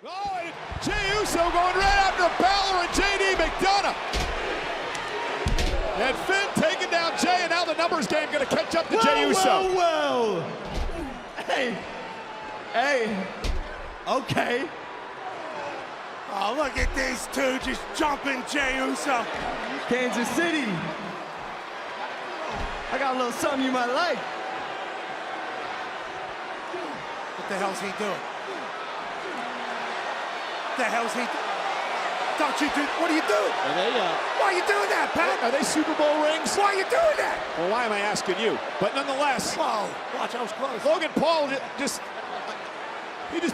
Oh, and Jey Uso going right after Balor and JD McDonough. And Finn taking down Jey, and now the numbers game going to catch up to Jey Uso. Whoa. Hey. Okay. Oh, look at these two just jumping Jey Uso. Kansas City. I got a little something you might like. What the hell's he doing? What the hell's he doing? Don't you do, what are you doing? Are they, Why are you doing that, Pat? Are they Super Bowl rings? Why are you doing that? Well, why am I asking you? But nonetheless, Whoa, watch, I was close. Logan Paul just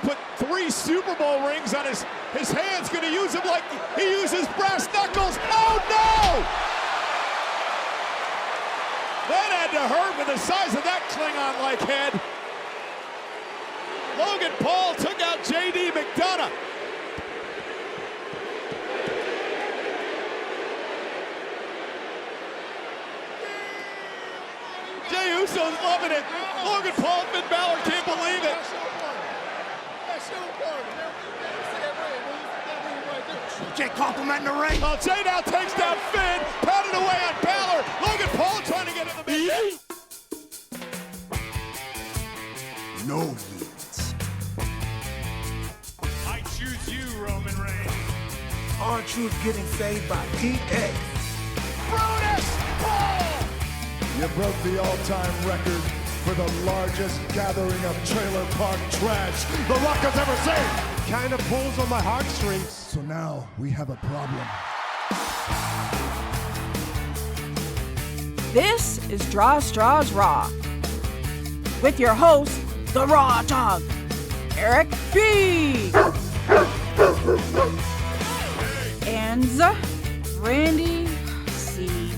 put 3 Super Bowl rings on his hands, gonna use them like he uses brass knuckles. Oh no! That had to hurt with the size of that Klingon-like head. Logan Paul took out JD McDonough. Jey Uso's loving it. Logan Paul and Finn Balor can't believe it. Jey complimenting the ring. Well, Jey now takes down Finn, pounding away on Balor. Logan Paul trying to get in the mix. No leads. I choose you, Roman Reigns. R-Truth getting saved by DX. Brutus Paul! You broke the all-time record for the largest gathering of trailer park trash The Rock has ever seen. Kind of pulls on my heartstrings. So now we have a problem. This is Draw Straws Raw with your host, the Raw Dog, Eric B. And Randy C.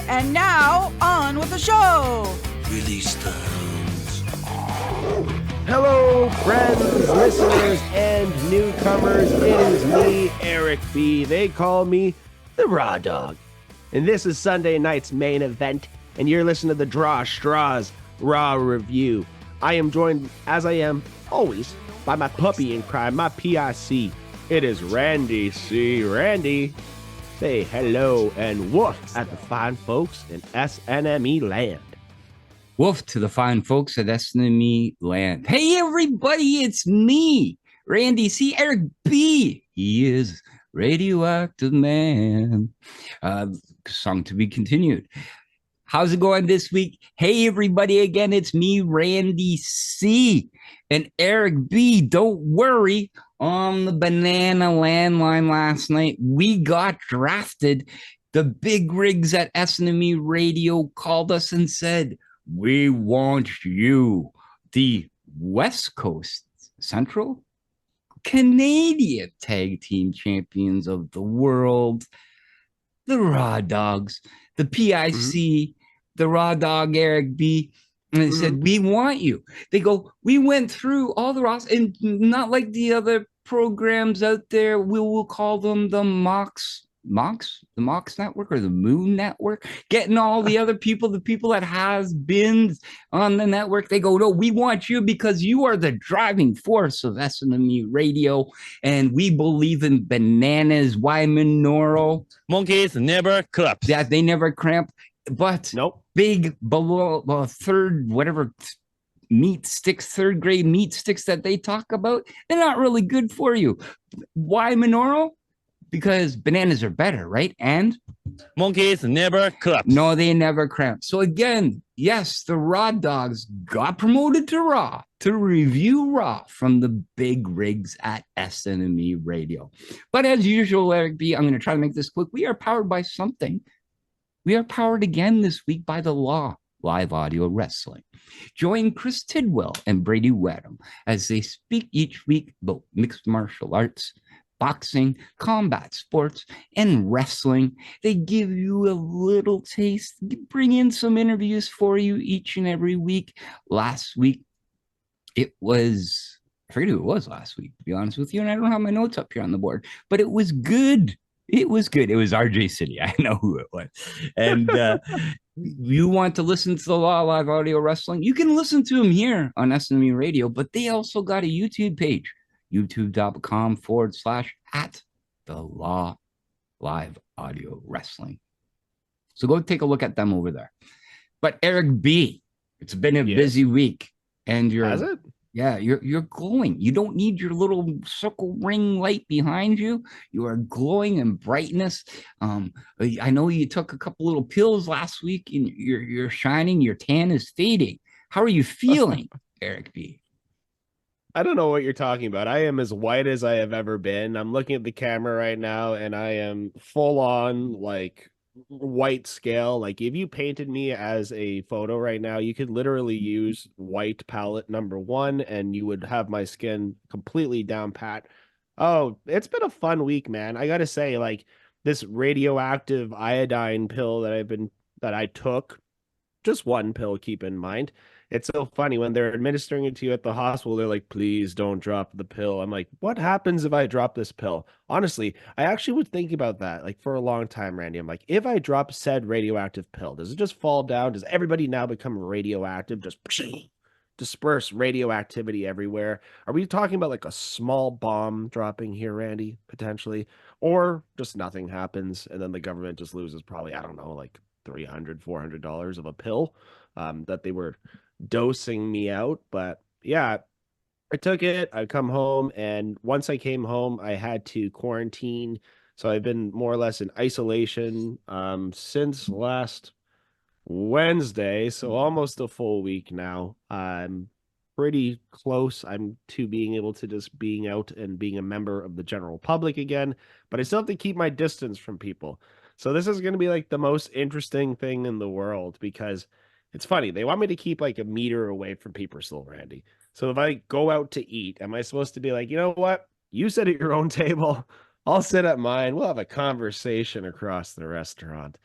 And now, on with the show. Release the hounds. Hello, friends, listeners, and newcomers. It is me, Eric B. They call me the Raw Dog. And this is Sunday night's main event, and you're listening to the Draw Straws Raw Review. I am joined, as I am always, by my puppy in crime, my PIC. It is Randy C. Randy, say hello and woof at the fine folks in SNME land. Woof to the fine folks at SNME land. Hey, everybody, it's me, Randy C. Eric B. He is Radioactive Man. Song to be continued. How's it going this week? Hey, everybody, again, it's me, Randy C. And Eric B. Don't worry, on the banana landline last night, we got drafted. The big rigs at SNME Radio called us and said, we want you, the West Coast Central Canadian Tag Team Champions of the world, the Raw Dogs, the PIC, the Raw Dog Eric B. And they said, we want you. They go, we went through all the Ross, and not like the other programs out there, we will call them the Mox Network or the Moon Network, getting all the other people, the people that has been on the network. They go, no, we want you because you are the driving force of SNME Radio, and we believe in bananas. Why monaural? Monkeys never clap. Yeah, they never cramp. But Nope. big below third, whatever meat sticks, third grade meat sticks that they talk about, they're not really good for you. Why monaural? Because bananas are better, right? And Monkeys never clap. no, they never cramp. So again, yes, the Raw Dogs got promoted to Raw to review Raw from the big rigs at SNME Radio. But as usual, Eric B., I'm going to try to make this quick. We are powered by something. We are powered again this week by the Law Live Audio Wrestling. Join Chris Tidwell and Brady Wedham as they speak each week about mixed martial arts, boxing, combat sports, and wrestling. They give you a little taste, bring in some interviews for you each and every week. Last week, it was, I forget who it was last week, to be honest with you, and I don't have my notes up here on the board, but it was good. It was good. It was RJ City. I know who it was. And you want to listen to the Law Live Audio Wrestling, you can listen to them here on SNME Radio, but they also got a YouTube page, youtube.com/at the Law Live Audio Wrestling. So go take a look at them over there. But Eric B, it's been a busy week, and Has it? Yeah, you're glowing. You don't need your little circle ring light behind you. You are glowing in brightness. I know you took a couple little pills last week, and you're shining. Your tan is fading. How are you feeling, Eric B? I don't know what you're talking about. I am as white as I have ever been. I'm looking at the camera right now, and I am full on like white scale. Like if you painted me as a photo right now, you could literally use white palette number 1 and you would have my skin completely down pat. Oh, it's been a fun week, man. I gotta say, like this radioactive iodine pill that I took, just one pill, keep in mind. It's so funny when they're administering it to you at the hospital, they're like, please don't drop the pill. I'm like, what happens if I drop this pill? Honestly, I actually would think about that like for a long time, Randy. I'm like, if I drop said radioactive pill, does it just fall down? Does everybody now become radioactive? Just disperse radioactivity everywhere? Are we talking about like a small bomb dropping here, Randy, potentially? Or just nothing happens and then the government just loses probably, I don't know, like $300, $400 of a pill that they were dosing me out. But yeah, I took it. I come home, and once I came home, I had to quarantine. So I've been more or less in isolation since last Wednesday, so almost a full week now. I'm pretty close. I'm to being able to just being out and being a member of the general public again, but I still have to keep my distance from people. So this is going to be like the most interesting thing in the world, because it's funny. They want me to keep like a meter away from people still, Randy. So if I go out to eat, am I supposed to be like, you know what? You sit at your own table. I'll sit at mine. We'll have a conversation across the restaurant.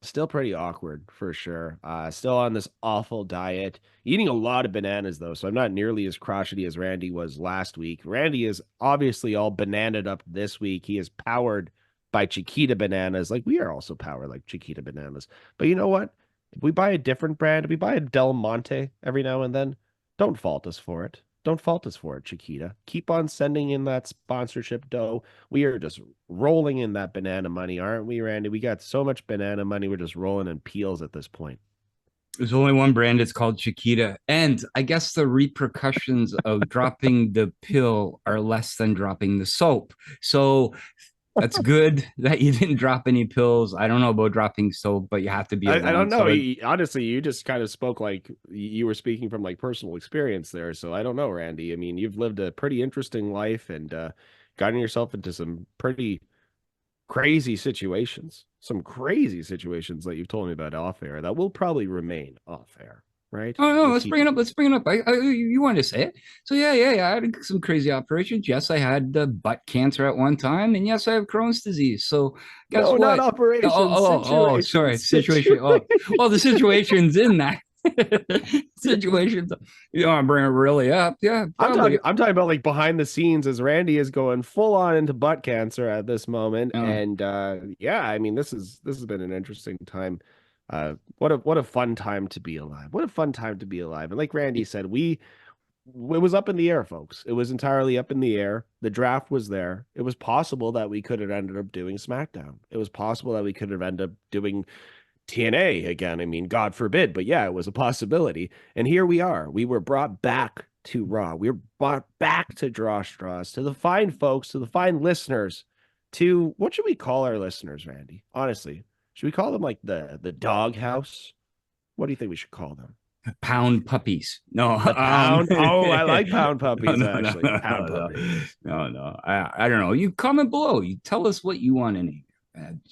Still pretty awkward for sure. Still on this awful diet. Eating a lot of bananas though, so I'm not nearly as crotchety as Randy was last week. Randy is obviously all bananaed up this week. He is powered by Chiquita bananas. Like we are also powered like Chiquita bananas. But you know what? If we buy a different brand, if we buy a Del Monte every now and then, don't fault us for it. Don't fault us for it, Chiquita. Keep on sending in that sponsorship dough. We are just rolling in that banana money, aren't we, Randy? We got so much banana money. We're just rolling in peels at this point. There's only one brand. It's called Chiquita. And I guess the repercussions of dropping the pill are less than dropping the soap. So that's good that you didn't drop any pills. I don't know about dropping soap, but you have to be. I don't know. Honestly, you just kind of spoke like you were speaking from like personal experience there. So I don't know, Randy. I mean, you've lived a pretty interesting life and gotten yourself into some pretty crazy situations. Some crazy situations that you've told me about off air that will probably remain off air. Right? Oh no, let's bring it up. Let's bring it up. You wanted to say it. So yeah. I had some crazy operations. Yes, I had butt cancer at one time, and yes, I have Crohn's disease. So guess what? Not operations. Oh, sorry, situation. Oh, the situation's in that. Situations. You want to bring it really up? Yeah, I'm talking about like behind the scenes as Randy is going full on into butt cancer at this moment, and yeah, I mean this has been an interesting time. What a fun time to be alive. What a fun time to be alive. And like Randy said, it was up in the air, folks. It was entirely up in the air. The draft was there. It was possible that we could have ended up doing SmackDown. It was possible that we could have ended up doing TNA again. I mean, God forbid, but yeah, it was a possibility. And here we are. We were brought back to Raw. We were brought back to Draw Straws, to the fine folks, to the fine listeners, to what should we call our listeners, Randy? Honestly. Should we call them like the doghouse? What do you think we should call them? Pound puppies. No, pound. Oh, I like pound puppies. Actually, pound puppies. No. I don't know. You comment below. You tell us what you want to name.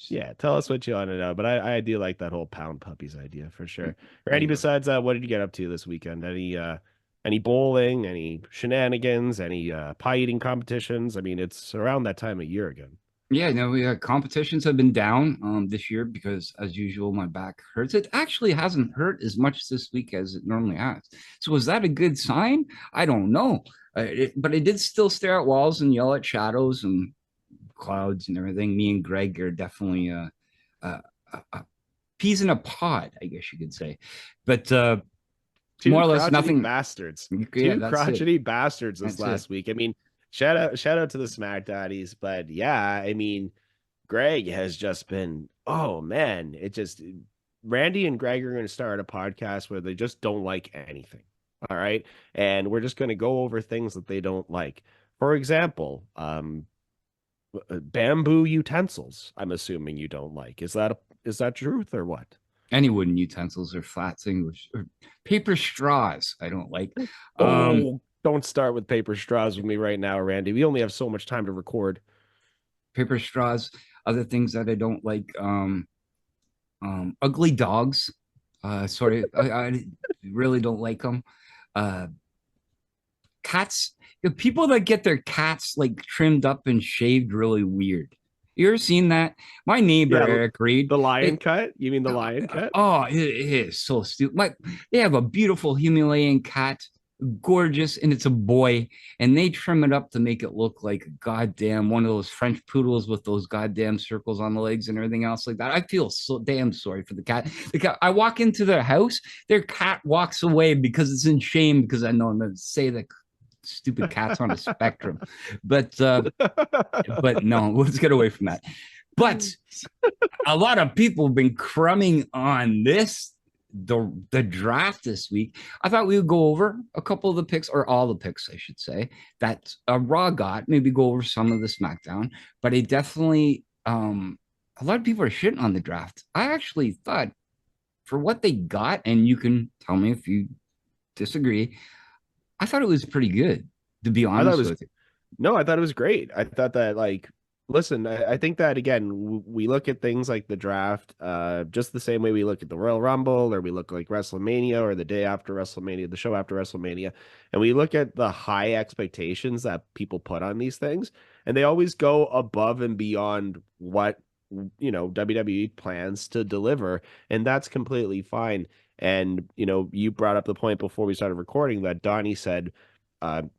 Yeah, tell us what you want to know. But I do like that whole pound puppies idea for sure. Randy, besides what did you get up to this weekend? Any bowling? Any shenanigans? Any pie eating competitions? I mean, it's around that time of year again. Yeah, no, competitions have been down this year because, as usual, my back hurts. It actually hasn't hurt as much this week as it normally has. So was that a good sign? I don't know. But I did still stare at walls and yell at shadows and clouds and everything. Me and Greg are definitely peas in a pod, I guess you could say. But Two more or less crotchety nothing. bastards. Yeah, Two that's crotchety it. bastards this That's last it. week. I mean, shout out to the Smack Daddies, but yeah, I mean, Greg has just been, oh man, Randy and Greg are going to start a podcast where they just don't like anything. All right. And we're just going to go over things that they don't like. For example, bamboo utensils, I'm assuming you don't like. Is that truth or what? Any wooden utensils or flats English or paper straws, I don't like. Don't start with paper straws with me right now, Randy. We only have so much time to record. Paper straws. Other things that I don't like, ugly dogs. Sorry, I really don't like them. Cats. People that get their cats like trimmed up and shaved really weird. You ever seen that? My neighbor Eric Reed, the lion cut. You mean the lion cut? Oh, it is so stupid. They have a beautiful Himalayan cat, gorgeous, and it's a boy, and they trim it up to make it look like goddamn one of those French poodles with those goddamn circles on the legs and everything else like that. I feel so damn sorry for the cat. I walk into their house, their cat walks away because it's in shame because I know I'm going to say that stupid cat's on a spectrum, but no, let's get away from that. But a lot of people have been crumbing on the draft this week. I thought we would go over a couple of the picks, or all the picks, I should say, that Raw got, maybe go over some of the SmackDown, but it definitely, a lot of people are shitting on the draft. I actually thought for what they got, and you can tell me if you disagree, I thought it was pretty good, to be honest with you. No, I thought it was great. I thought that, like, listen, I think that, again, we look at things like the draft just the same way we look at the Royal Rumble, or we look like WrestleMania, or the day after WrestleMania, the show after WrestleMania, and we look at the high expectations that people put on these things, and they always go above and beyond what, WWE plans to deliver, and that's completely fine. And, you brought up the point before we started recording that Donnie said,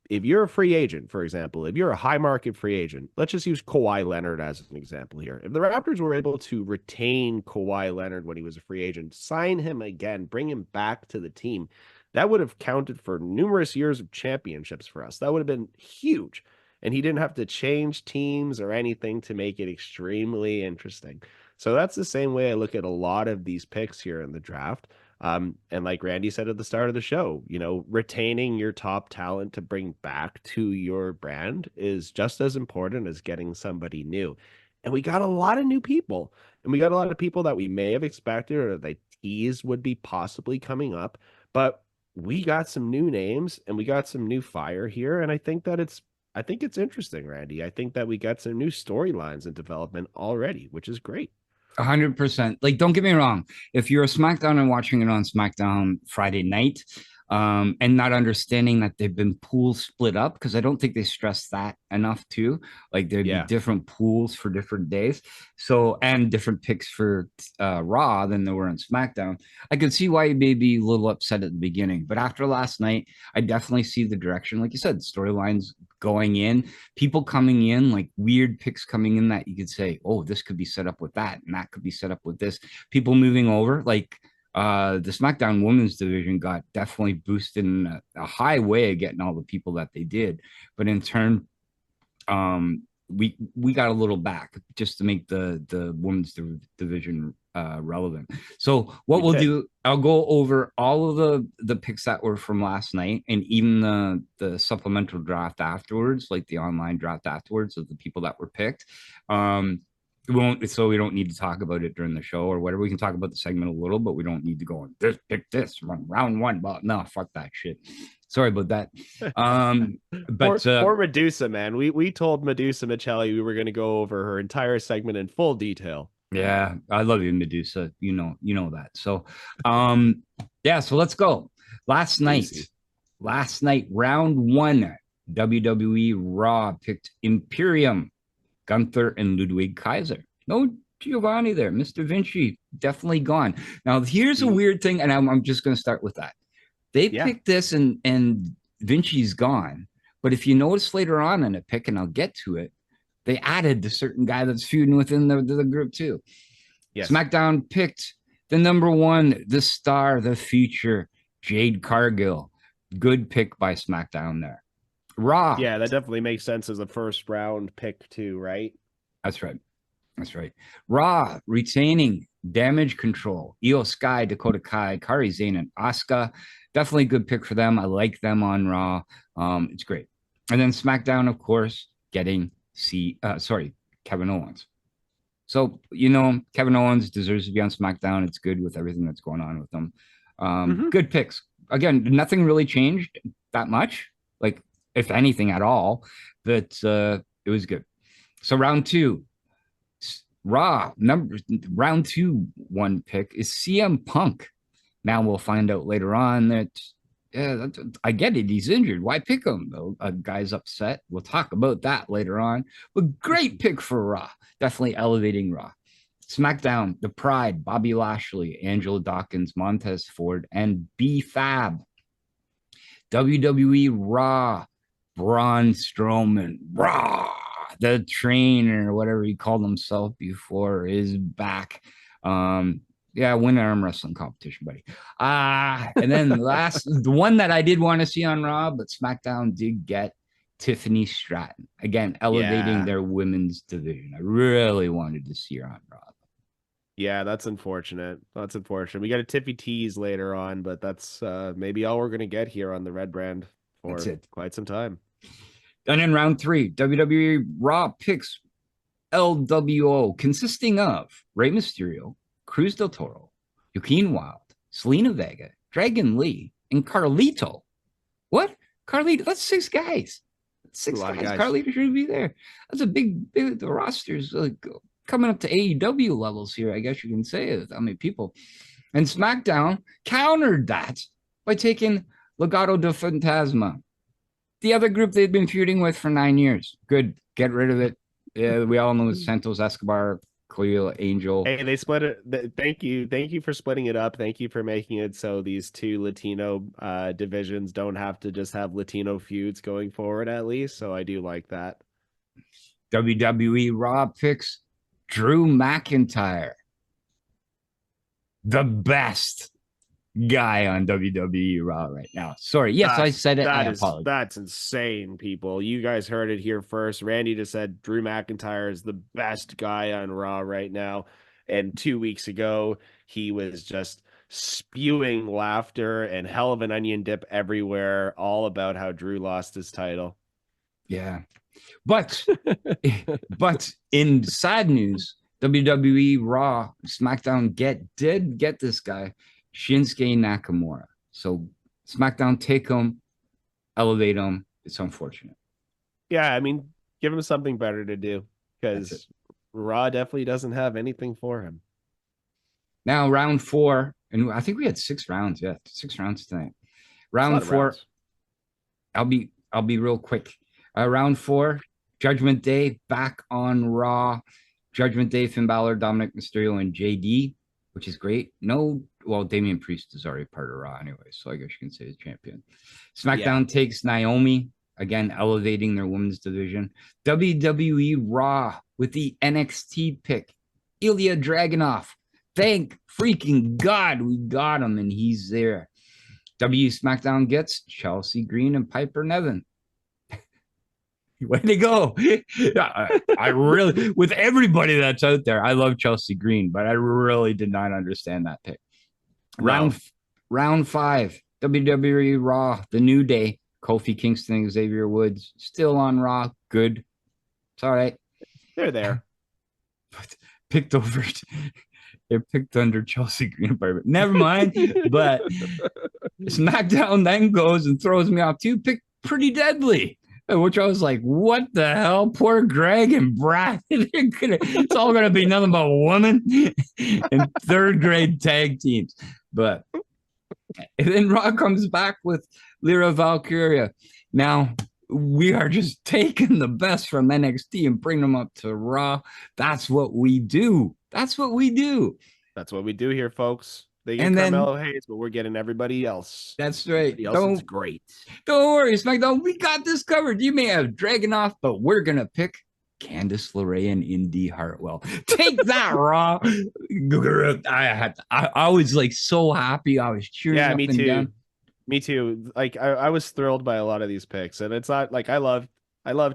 if you're a free agent, for example, if you're a high market free agent, let's just use Kawhi Leonard as an example here. If the Raptors were able to retain Kawhi Leonard when he was a free agent, sign him again, bring him back to the team, that would have counted for numerous years of championships for us. That would have been huge. And he didn't have to change teams or anything to make it extremely interesting. So that's the same way I look at a lot of these picks here in the draft. And like Randy said at the start of the show, retaining your top talent to bring back to your brand is just as important as getting somebody new. And we got a lot of new people, and we got a lot of people that we may have expected or they teased would be possibly coming up, but we got some new names and we got some new fire here. And I think it's interesting, Randy. I think that we got some new storylines in development already, which is great. 100%. Like, don't get me wrong. If you're a SmackDown and watching it on SmackDown Friday night, and not understanding that they've been pools split up, because I don't think they stress that enough too. Like, there'd be different pools for different days. So, and different picks for Raw than there were on SmackDown. I could see why you may be a little upset at the beginning, but after last night, I definitely see the direction. Like you said, storylines going in, people coming in, like weird picks coming in that you could say, oh, this could be set up with that, and that could be set up with this. People moving over, like the SmackDown Women's Division got definitely boosted in a high way, getting all the people that they did. But in turn, we got a little back just to make the Women's Division relevant. So what we'll do, I'll go over all of the picks that were from last night, and even the supplemental draft afterwards, like the online draft afterwards of the people that were picked. We don't need to talk about it during the show or whatever. We can talk about the segment a little, but we don't need to go on this pick this round one. But no, fuck that shit. Sorry about that. But for Medusa, man, we told Medusa Michelli we were going to go over her entire segment in full detail. Yeah, I love you, Medusa. You know that. So, yeah. So let's go. Last night, round one, WWE Raw picked Imperium, Gunther, and Ludwig Kaiser. No Giovanni there. Mr. Vinci definitely gone. Now, here's a weird thing, and I'm just going to start with that. They picked this, and Vinci's gone. But if you notice later on in a pick, and I'll get to it, they added the certain guy that's feuding within the group too. Yes. SmackDown picked The number one, the star, the future, Jade Cargill. Good pick by SmackDown there. Raw. Yeah, that definitely makes sense as a first round pick too, right? That's right. That's right. Raw retaining Damage Control, Io Sky, Dakota Kai, Kairi Sane, and Asuka. Definitely a good pick for them. I like them on Raw. It's great. And then SmackDown, of course, getting Kevin Owens. So, Kevin Owens deserves to be on SmackDown. It's good with everything that's going on with them. Good picks. Again, nothing really changed that much, like if anything at all, but it was good. So round two, round two, one pick is CM Punk. Now we'll find out later on that, I get it. He's injured. Why pick him? A guy's upset. We'll talk about that later on. But great pick for Raw. Definitely elevating Raw. SmackDown, The Pride, Bobby Lashley, Angela Dawkins, Montez Ford, and B-Fab. WWE Raw, Braun Strowman, Raw, the trainer, whatever he called himself before, is back. Win arm wrestling competition, buddy. And then the one that I did want to see on Raw, but SmackDown did get Tiffany Stratton. Again, elevating their women's division. I really wanted to see her on Raw. Yeah, that's unfortunate. That's unfortunate. We got a Tiffy tease later on, but that's maybe all we're going to get here on the Red Brand for quite some time. And in round three, WWE Raw picks LWO, consisting of Rey Mysterio, Cruz del Toro, Joaquin Wilde, Selena Vega, Dragon Lee, and Carlito. What? Carlito? That's 6 guys. Six guys. Carlito should be there. That's a big the roster's coming up to AEW levels here, I guess you can say. How many people? And SmackDown countered that by taking Legado del Fantasma, the other group they've been feuding with for 9 years. Good. Get rid of it. Yeah, we all know Santos Escobar, Cleo, Angel. Hey, they split it. Thank you for splitting it up. Thank you for making it so these two Latino divisions don't have to just have Latino feuds going forward, at least. So I do like that. WWE Raw picks Drew McIntyre, the best guy on WWE Raw right now. Sorry. Yes, I said it. I apologize. That's insane, people. You guys heard it here first. Randy just said Drew McIntyre is the best guy on Raw right now. And 2 weeks ago, he was just spewing laughter and hell of an onion dip everywhere, all about how Drew lost his title. Yeah. But in sad news, WWE Raw, SmackDown did get this guy, Shinsuke Nakamura. So SmackDown take him, elevate him. It's unfortunate. Yeah, I mean, give him something better to do, because Raw definitely doesn't have anything for him. Now round 4, and I think we had 6 rounds. Yeah, 6 rounds tonight. Round 4. I'll be real quick. Round 4, Judgment Day back on Raw. Judgment Day, Finn Balor, Dominic Mysterio, and JD, which is great. Damian Priest is already part of Raw anyway, so I guess you can say he's champion. SmackDown takes Naomi, again, elevating their women's division. WWE Raw with the NXT pick, Ilya Dragunov. Thank freaking God we got him, and he's there. SmackDown gets Chelsea Green and Piper Niven. Way to go. I really, with everybody that's out there, I love Chelsea Green, but I really did not understand that pick. Round 5, WWE Raw, The New Day, Kofi Kingston, Xavier Woods, still on Raw. Good. It's all right. They're there. But picked over. They're picked under Chelsea Green. Never mind. But SmackDown then goes and throws me off too. Pick Pretty Deadly. Which I was like, what the hell? Poor Greg and Brad. It's all going to be nothing but women in 3rd grade tag teams. But and then Raw comes back with Lyra Valkyria. Now, we are just taking the best from NXT and bring them up to Raw. That's what we do. That's what we do. That's what we do here, folks. They get Carmelo Hayes, but we're getting everybody else. That's right. Everybody else is great. Don't worry, SmackDown. We got this covered. You may have Dragunov, but we're going to pick Candice LeRae and Indy Hartwell. Take that, Raw. I was like so happy. I was cheering up me and too. down. Me too. Like I was thrilled by a lot of these picks, and it's not like I love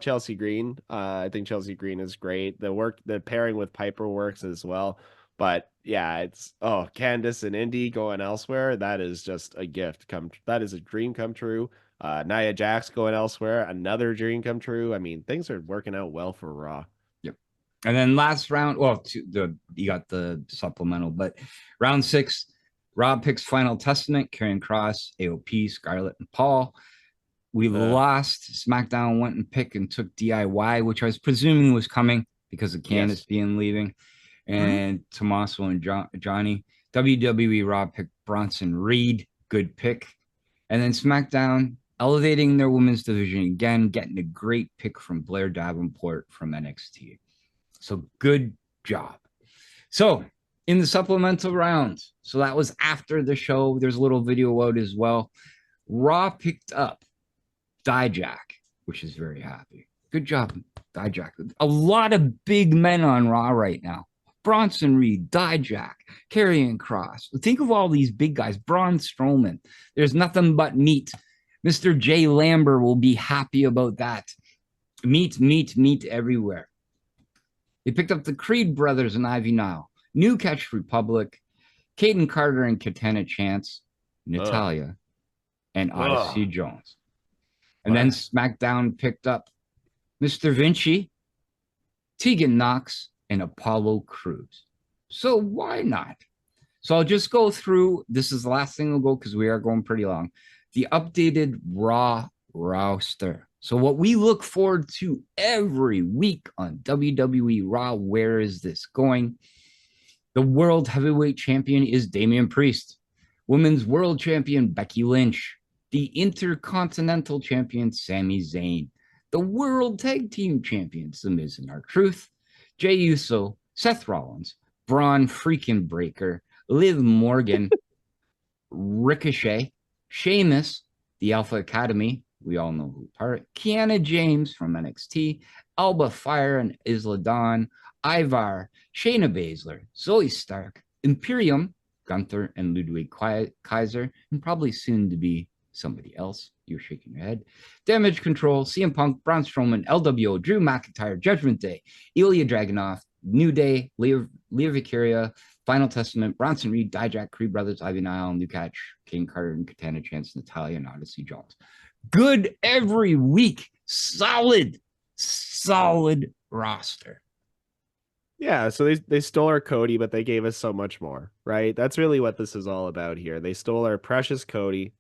Chelsea Green. I think Chelsea Green is great. The pairing with Piper works as well. But yeah, it's Candice and Indy going elsewhere. That is just a gift that is a dream come true. Nia Jax going elsewhere, another dream come true. I mean, things are working out well for Raw. Yep. And then last round, you got the supplemental, but round 6, Rob picks Final Testament, Karrion Kross, AOP, Scarlett, and Paul. We lost. SmackDown went and picked and took DIY, which I was presuming was coming because of Candice being leaving, and Tommaso and Johnny. WWE Raw picked Bronson Reed, good pick. And then SmackDown elevating their women's division again, getting a great pick from Blair Davenport from NXT. So good job. So in the supplemental rounds, so that was after the show. There's a little video out as well. Raw picked up Dijak, which is very happy. Good job, Dijak. A lot of big men on Raw right now. Bronson Reed, Dijak, Karrion Kross. Think of all these big guys. Braun Strowman. There's nothing but meat. Mr. Jay Lambert will be happy about that. Meat, meat, meat everywhere. They picked up the Creed brothers and Ivy Nile. New Catch Republic, Caden Carter and Katana Chance, Natalia, and Odyssey Jones. And then SmackDown picked up Mr. Vinci, Tegan Knox, and Apollo Crews. So why not? So I'll just go through. This is the last thing we'll go because we are going pretty long. The updated Raw roster. So what we look forward to every week on WWE Raw, where is this going? The World Heavyweight Champion is Damian Priest. Women's World Champion Becky Lynch. The Intercontinental Champion Sami Zayn. The World Tag Team Champions The Miz and R-Truth. Jey Uso, Seth Rollins, Braun freaking Breaker, Liv Morgan, Ricochet, Sheamus, the Alpha Academy, we all know who part, Kiana James from NXT, Alba Fire and Isla Dawn, Ivar, Shayna Baszler, Zoe Stark, Imperium, Gunther and Ludwig Kaiser, and probably soon to be somebody else. You're shaking your head. Damage Control, CM Punk, Braun Strowman, LWO, Drew McIntyre, Judgment Day, Ilya Dragunov, New Day, Leah Vicaria, Final Testament, Bronson Reed, Dijak, Creed Brothers, Ivy Nile, New Catch, King Carter and Katana Chance, Natalia, and Odyssey Jones. Good every week. Solid roster. Yeah, so they stole our Cody, but they gave us so much more, right? That's really what this is all about here. They stole our precious Cody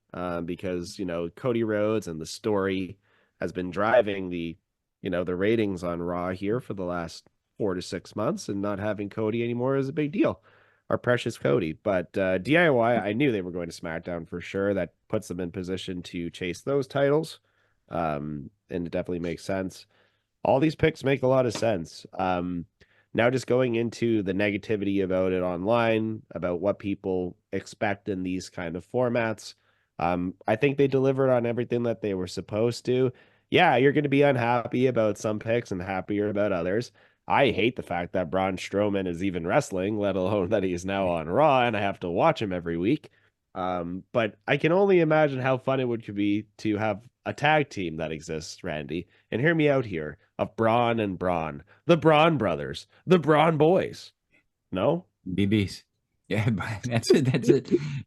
because, Cody Rhodes and the story has been driving the ratings on Raw here for the last 4 to 6 months, and not having Cody anymore is a big deal. Our precious Cody. But DIY, I knew they were going to SmackDown for sure. That puts them in position to chase those titles, and it definitely makes sense. All these picks make a lot of sense. Now just going into the negativity about it online, about what people expect in these kind of formats, I think they delivered on everything that they were supposed to. Yeah, you're going to be unhappy about some picks and happier about others. I hate the fact that Braun Strowman is even wrestling, let alone that he's now on Raw and I have to watch him every week. But I can only imagine how fun it would be to have a tag team that exists, Randy. And hear me out here, of Braun and Braun, the Braun brothers, the Braun boys. No? BBs. Yeah, that's it.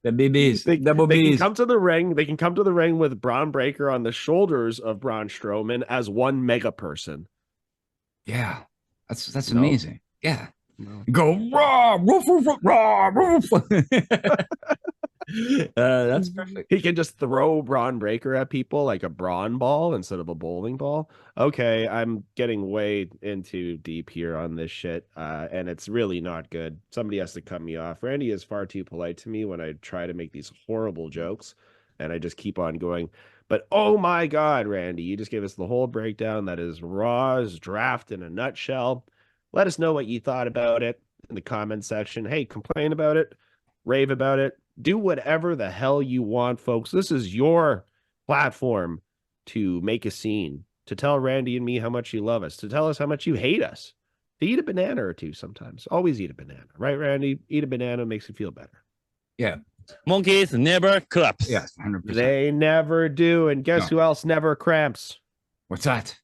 The BBs. They Bs. can come to the ring. They can come to the ring with Braun Breaker on the shoulders of Braun Strowman as one mega person. Yeah, that's amazing. Yeah. No. Go raw, woof, woof, woof, raw, woof. That's perfect. He can just throw Braun Breaker at people like a brawn ball instead of a bowling ball. Okay, I'm getting way into deep here on this shit, and it's really not good. Somebody has to cut me off. Randy is far too polite to me when I try to make these horrible jokes, and I just keep on going. But oh my God, Randy, you just gave us the whole breakdown. That is Raw's draft in a nutshell. Let us know what you thought about it in the comment section. Hey, complain about it, rave about it, do whatever the hell you want, folks. This is your platform to make a scene, to tell Randy and me how much you love us, to tell us how much you hate us, to eat a banana or two sometimes. Always eat a banana, right, Randy? Eat a banana makes you feel better. Yeah. Monkeys never claps. Yes, 100%. They never do. And guess who else never cramps? What's that?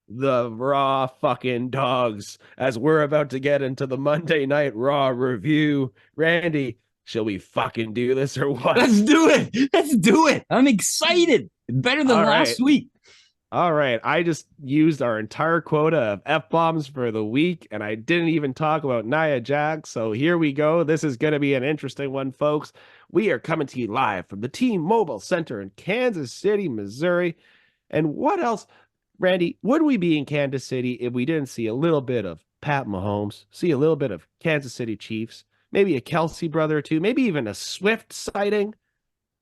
The Raw fucking dogs. As we're about to get into the Monday Night Raw review. Randy, shall we fucking do this or what? Let's do it. Let's do it. I'm excited. Better than last week. All right. I just used our entire quota of F-bombs for the week, and I didn't even talk about Nia Jax. So here we go. This is going to be an interesting one, folks. We are coming to you live from the T-Mobile Center in Kansas City, Missouri. And what else, Randy, would we be in Kansas City if we didn't see a little bit of Pat Mahomes, see a little bit of Kansas City Chiefs, maybe a Kelsey brother or two, maybe even a Swift sighting?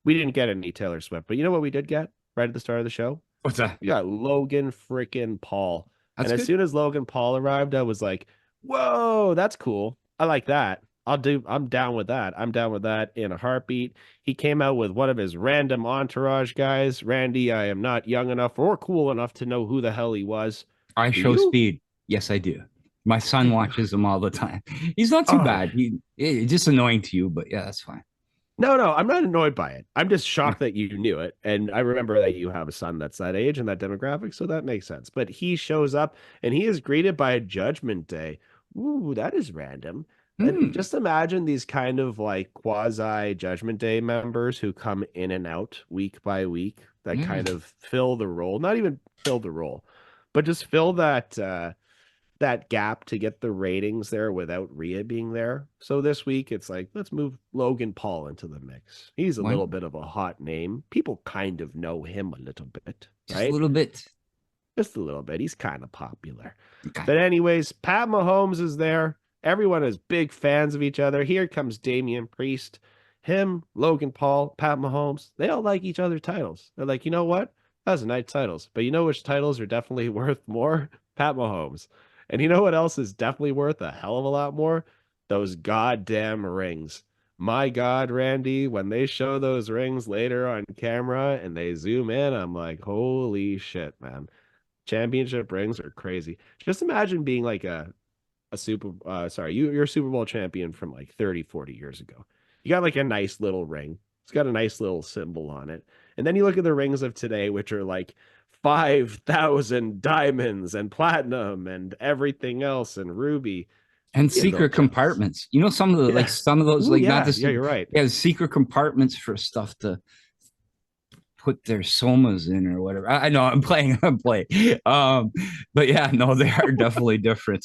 We didn't get any Taylor Swift, but you know what we did get right at the start of the show? What's that? We got Logan freaking Paul. That's and good. as soon as Logan Paul arrived, I was like, whoa, that's cool. I like that. I'm down with that. I'm down with that in a heartbeat. He came out with one of his random entourage guys. Randy, I am not young enough or cool enough to know who the hell he was. I show speed. Yes, I do. My son watches him all the time. He's not too bad. It's just annoying to you, but yeah, that's fine. No, I'm not annoyed by it. I'm just shocked that you knew it. And I remember that you have a son that's that age and that demographic, so that makes sense. But he shows up and he is greeted by a Judgment Day. Ooh, that is random. And just imagine these kind of like quasi Judgment Day members who come in and out week by week that kind of fill the role, not even fill the role, but just fill that that gap to get the ratings there without Rhea being there. So this week it's like, let's move Logan Paul into the mix. He's a little bit of a hot name. People kind of know him a little bit, Just right? a little bit. Just a little bit. He's kind of popular. Okay. But anyways, Pat Mahomes is there. Everyone is big fans of each other. Here comes Damian Priest. Him, Logan Paul, Pat Mahomes, they all like each other's titles. They're like, you know what? Those are nice titles. But you know which titles are definitely worth more? Pat Mahomes. And you know what else is definitely worth a hell of a lot more? Those goddamn rings. My God, Randy, when they show those rings later on camera and they zoom in, I'm like, holy shit, man. Championship rings are crazy. Just imagine being like you're a Super Bowl champion from like 30, 40 years ago. You got like a nice little ring. It's got a nice little symbol on it. And then you look at the rings of today, which are like 5,000 diamonds and platinum and everything else and ruby and secret compartments. You know, some of the some of those not this. Yeah, you're right. Yeah, secret compartments for stuff to put their somas in or whatever. I know I'm playing. But yeah, no, they are definitely different.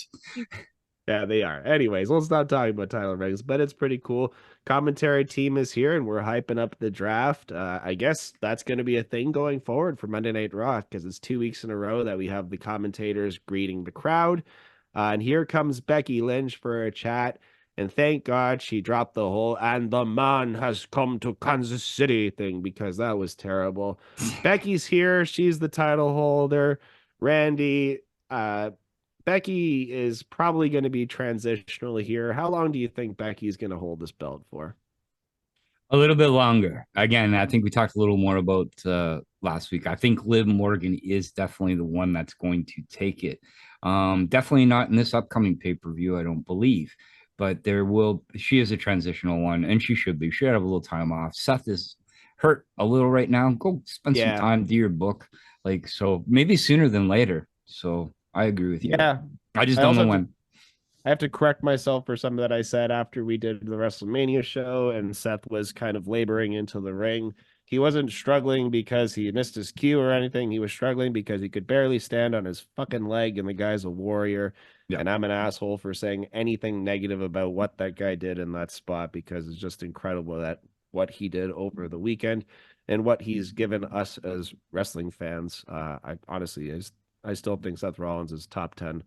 Yeah, they are. Anyways, let's not talk about Tyler Rings, but it's pretty cool. Commentary team is here, and we're hyping up the draft. I guess that's going to be a thing going forward for Monday Night Raw, because it's 2 weeks in a row that we have the commentators greeting the crowd. And here comes Becky Lynch for a chat. And thank God she dropped the whole "and the man has come to Kansas City" thing, because that was terrible. Becky's here. She's the title holder. Randy, Becky is probably going to be transitional here. How long do you think Becky's going to hold this belt for? A little bit longer. Again, I think we talked a little more about last week. I think Liv Morgan is definitely the one that's going to take it. Definitely not in this upcoming pay-per-view, I don't believe. But she is a transitional one, and she should be. She should have a little time off. Seth is hurt a little right now. Go spend some time, do your book. So maybe sooner than later. So I agree with you. Yeah. I just don't know when. I have to correct myself for something that I said after we did the WrestleMania show and Seth was kind of laboring into the ring. He wasn't struggling because he missed his cue or anything. He was struggling because he could barely stand on his fucking leg, and the guy's a warrior. Yeah. And I'm an asshole for saying anything negative about what that guy did in that spot, because it's just incredible that what he did over the weekend and what he's given us as wrestling fans. I still think Seth Rollins is top 10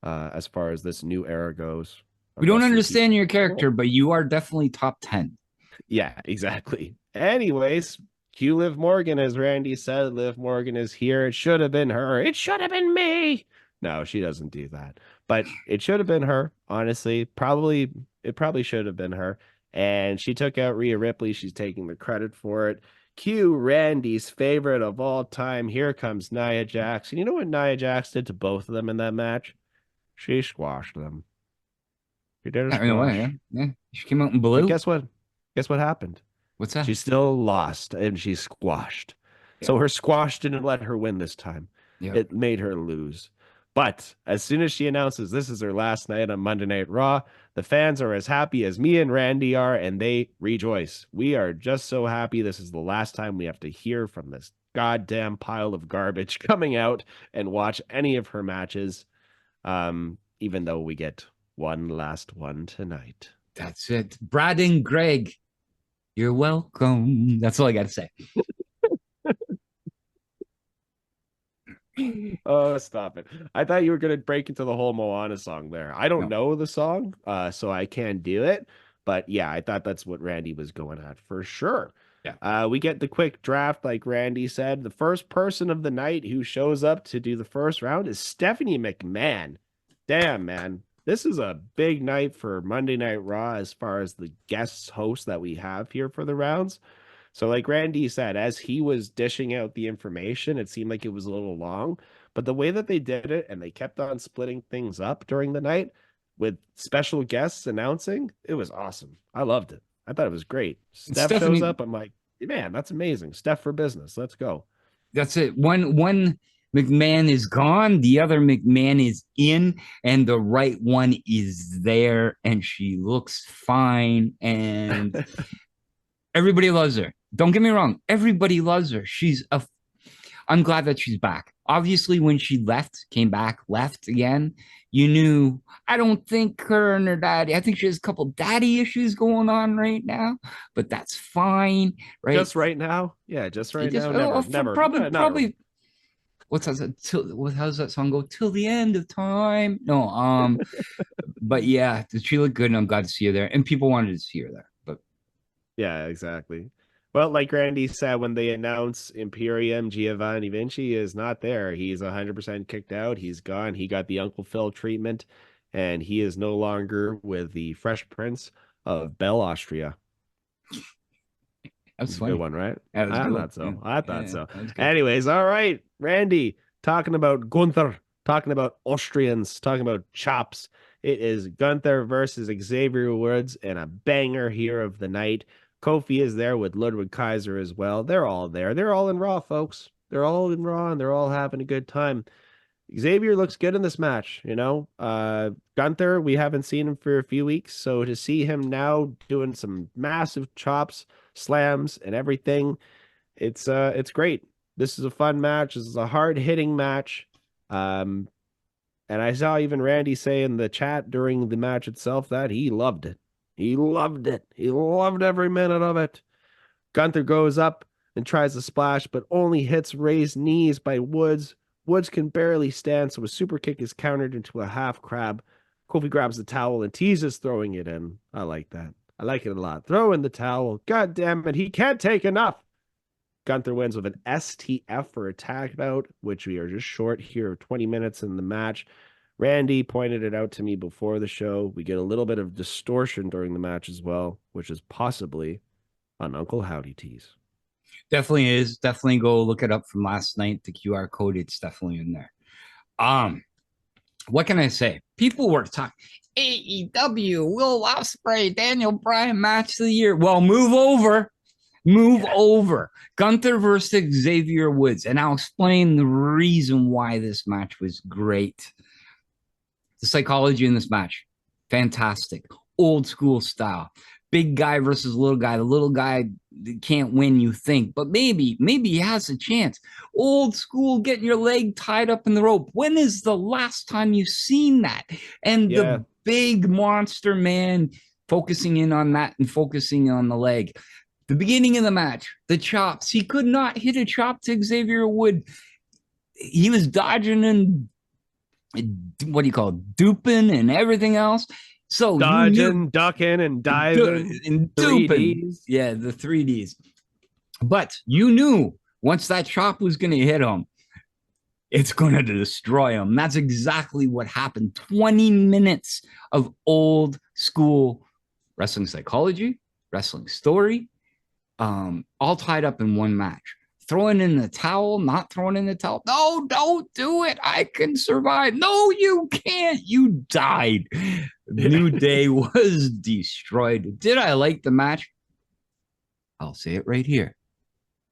as far as this new era goes. We don't understand your character, but you are definitely top 10. Yeah, exactly. Anyways, cue Liv Morgan, as Randy said. Liv Morgan is here. It should have been her. It should have been me. No, she doesn't do that. But it should have been her, honestly. It probably should have been her. And she took out Rhea Ripley. She's taking the credit for it. Cue Randy's favorite of all time. Here comes Nia Jax. And you know what Nia Jax did to both of them in that match? She squashed them. She did a I know what, squash. yeah. She came out in But blue. guess what? Guess what happened? What's that? She still lost and she squashed. Yeah. So her squash didn't let her win this time. Yeah. It made her lose. But as soon as she announces this is her last night on Monday Night Raw, the fans are as happy as me and Randy are, and they rejoice. We are just so happy this is the last time we have to hear from this goddamn pile of garbage coming out and watch any of her matches, even though we get one last one tonight. That's it. Brad and Greg, you're welcome. That's all I got to say. Oh, stop it. I thought you were going to break into the whole Moana song there. I don't know the song, so I can't do it. But yeah, I thought that's what Randy was going at for sure. Yeah. We get the quick draft, like Randy said. The first person of the night who shows up to do the first round is Stephanie McMahon. Damn, man. This is a big night for Monday Night Raw as far as the guest hosts that we have here for the rounds. So like Randy said, as he was dishing out the information, it seemed like it was a little long, but the way that they did it and they kept on splitting things up during the night with special guests announcing, it was awesome. I loved it. I thought it was great. Steph shows up. I'm like, man, that's amazing. Steph for business. Let's go. That's it. One McMahon is gone, the other McMahon is in, and the right one is there, and she looks fine, and everybody loves her. Don't get me wrong. Everybody loves her. I'm glad that she's back. Obviously, when she left, came back, left again, you knew, I don't think her and her daddy, I think she has a couple daddy issues going on right now, but that's fine, right? Just right now? Yeah, just right now. Never. Probably. How's that song go? Till the end of time. No, but yeah, she looked good, and I'm glad to see her there. And people wanted to see her there. But yeah, exactly. Well, like Randy said, when they announce Imperium, Giovanni Vinci is not there. He's 100% kicked out. He's gone. He got the Uncle Phil treatment, and he is no longer with the Fresh Prince of Bell, Austria. That's a good one, right? I thought so. I thought so. Anyways, all right, Randy, talking about Gunther, talking about Austrians, talking about chops. It is Gunther versus Xavier Woods and a banger here of the night. Kofi is there with Ludwig Kaiser as well. They're all there. They're all in Raw, folks. They're all in Raw, and they're all having a good time. Xavier looks good in this match, you know. Gunther, we haven't seen him for a few weeks, so to see him now doing some massive chops, slams, and everything, it's great. This is a fun match. This is a hard-hitting match. And I saw even Randy say in the chat during the match itself that he loved it. He loved it. He loved every minute of it. Gunther goes up and tries to splash, but only hits raised knees by Woods. Woods can barely stand, so a super kick is countered into a half crab. Kofi grabs the towel and teases throwing it in. I like that. I like it a lot. Throw in the towel. God damn it, he can't take enough. Gunther wins with an STF for a tag out, which we are just short here of 20 minutes in the match. Randy pointed it out to me before the show. We get a little bit of distortion during the match as well, which is possibly on Uncle Howdy tees. Definitely is. Definitely go look it up from last night. The QR code, it's definitely in there. What can I say? People were talking AEW, Will Ospreay, Daniel Bryan match of the year. Well, move over. Move over. Gunther versus Xavier Woods. And I'll explain the reason why this match was great. The psychology in this match, fantastic. Old school style. Big guy versus little guy. The little guy can't win, you think, but maybe he has a chance. Old school, getting your leg tied up in the rope. When is the last time you've seen that? And the big monster man focusing in on that and focusing on the leg. The beginning of the match, the chops. He could not hit a chop to Xavier Wood. He was dodging and duping and everything else. So dodging, ducking, and diving, and duping. Yeah, the 3Ds. But you knew once that chop was going to hit him, it's going to destroy him. That's exactly what happened. 20 minutes of old school wrestling psychology, wrestling story. all tied up in one match. Throwing in the towel, not throwing in the towel. No, don't do it. I can survive. No, you can't. You died. New Day was destroyed. Did I like the match? I'll say it right here.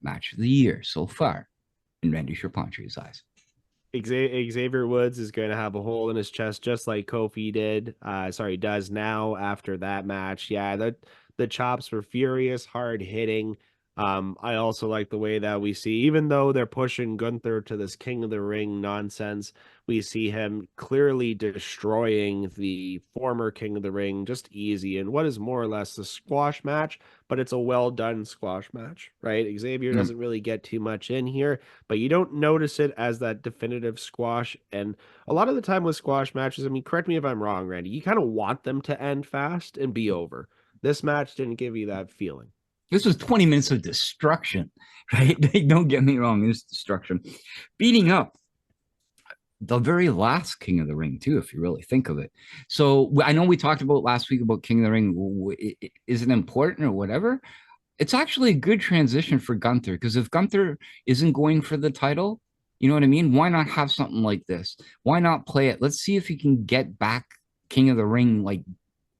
Match of the year so far in Randy Sherpantry's eyes. Xavier Woods is going to have a hole in his chest just like Kofi did. Does now after that match. Yeah, the chops were furious, hard hitting. I also like the way that we see, even though they're pushing Gunther to this King of the Ring nonsense, we see him clearly destroying the former King of the Ring just easy in what is more or less a squash match, but it's a well done squash match, right? Xavier doesn't really get too much in here, but you don't notice it as that definitive squash. And a lot of the time with squash matches, I mean, correct me if I'm wrong, Randy, you kind of want them to end fast and be over. This match didn't give you that feeling. This was 20 minutes of destruction, right? Don't get me wrong, this destruction. Beating up the very last King of the Ring, too, if you really think of it. So I know we talked about last week about King of the Ring. Is it important or whatever? It's actually a good transition for Gunther, because if Gunther isn't going for the title, you know what I mean? Why not have something like this? Why not play it? Let's see if he can get back King of the Ring like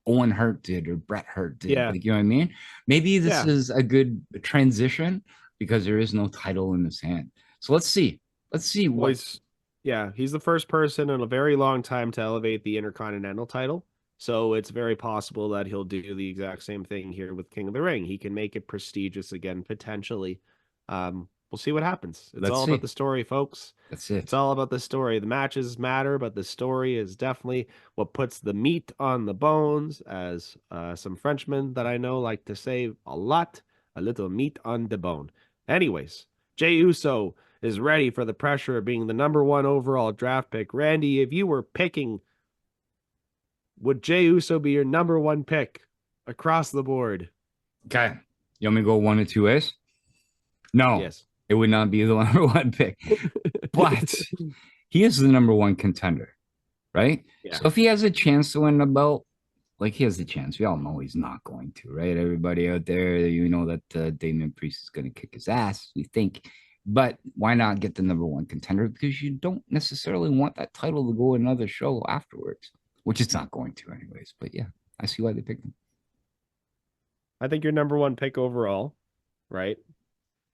Owen Hart did or Bret Hart did. Yeah. Like, you know what I mean? Maybe this is a good transition because there is no title in his hand. So let's see. Let's see what. He's the first person in a very long time to elevate the Intercontinental title. So it's very possible that he'll do the exact same thing here with King of the Ring. He can make it prestigious again, potentially. We'll see what happens. It's all about the story, folks. That's it. It's all about the story. The matches matter, but the story is definitely what puts the meat on the bones, as some Frenchmen that I know like to say a lot, a little meat on the bone. Anyways, Jey Uso is ready for the pressure of being the #1 overall draft pick. Randy, if you were picking, would Jey Uso be your #1 pick across the board? Okay. You want me to go one of two ways? No. Yes. It would not be the #1 pick. But he is the #1 contender, right? Yeah. So if he has a chance to win the belt, like he has a chance. We all know he's not going to, right? Everybody out there, you know that Damian Priest is going to kick his ass, we think. But why not get the #1 contender? Because you don't necessarily want that title to go another show afterwards, which it's not going to anyways. But yeah, I see why they picked him. I think your #1 pick overall, right?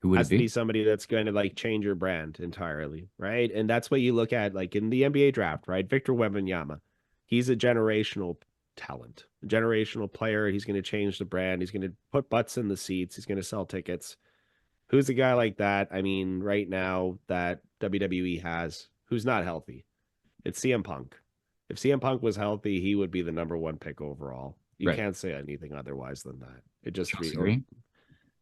Who would has it be? to be somebody that's going to like change your brand entirely, right? And that's what you look at like in the NBA draft, right? Victor Wembanyama. He's a generational talent, a generational player. He's going to change the brand. He's going to put butts in the seats. He's going to sell tickets. Who's a guy like that? I mean, right now that WWE has, who's not healthy? It's CM Punk. If CM Punk was healthy, he would be the #1 pick overall. You can't say anything otherwise than that. It just Chelsea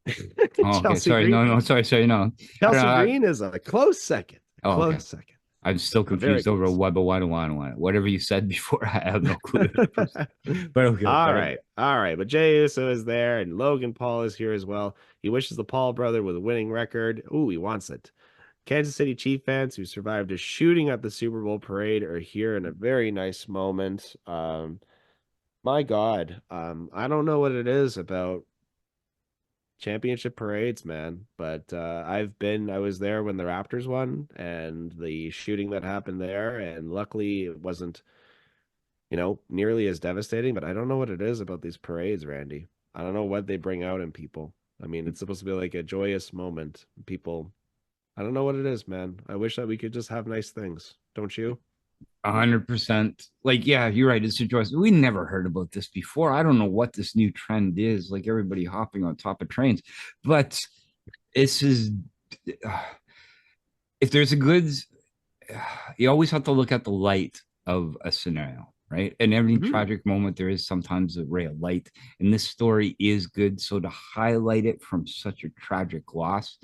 Oh, okay. Sorry. Green. No. Sorry. No. Chelsea Green is a close second. Second. I'm still confused over why, but why do I want it? Whatever you said before, I have no clue. But okay. All right. But Jey Uso is there, and Logan Paul is here as well. He wishes the Paul brother with a winning record. Ooh, he wants it. Kansas City Chief fans who survived a shooting at the Super Bowl parade are here in a very nice moment. My God, I don't know what it is about championship parades, man, but I was there when the Raptors won and the shooting that happened there, and luckily it wasn't, nearly as devastating, but I don't know what it is about these parades, Randy. I don't know what they bring out in people. I mean, it's supposed to be like a joyous moment. People, I don't know what it is, man. I wish that we could just have nice things. Don't you? 100%. Like, yeah, you're right. It's a choice. We never heard about this before. I don't know what this new trend is. Like everybody hopping on top of trains, but this is. If there's a good, you always have to look at the light of a scenario, right? In every tragic moment, there is sometimes a ray of light, and this story is good. So to highlight it from such a tragic loss,